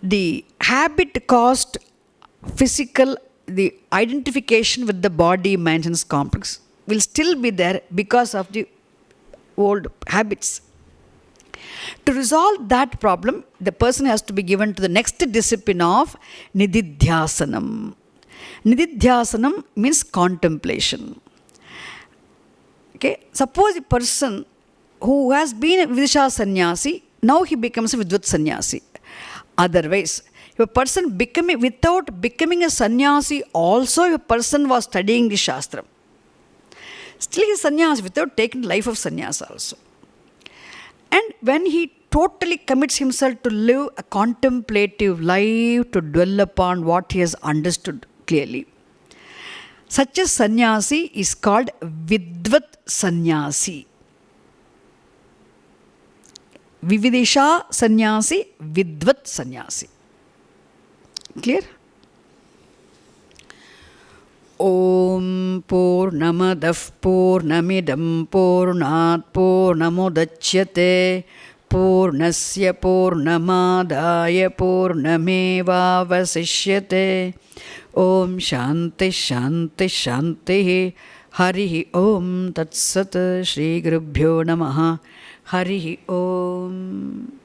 the habit caused physical, the identification with the body, mind, sense complex will still be there because of the old habits. To resolve that problem, the person has to be given to the next discipline of Nididhyasanam. Nididhyasanam means contemplation. Okay, suppose a person who has been a Vidisha sannyasi, now he becomes a Vidvat sannyasi. Otherwise, if a person without becoming a sannyasi, also a person was studying the Shastra. Still he is sannyasi without taking life of sannyasa also. And when he totally commits himself to live a contemplative life, to dwell upon what he has understood clearly, such a sannyasi is called Vidvat sannyasi. Vividisha sannyasi, Vidvat sannyasi. Clear? Om Purnamadah Purnamidam Purnat Purnamudachyate Purnasya Purnamadaya Purnameva Vasishyate. Om Shanti Shanti Shanti. Harihi Om Tat Sat. Shri Gurubhyo Namaha. Harihi Om.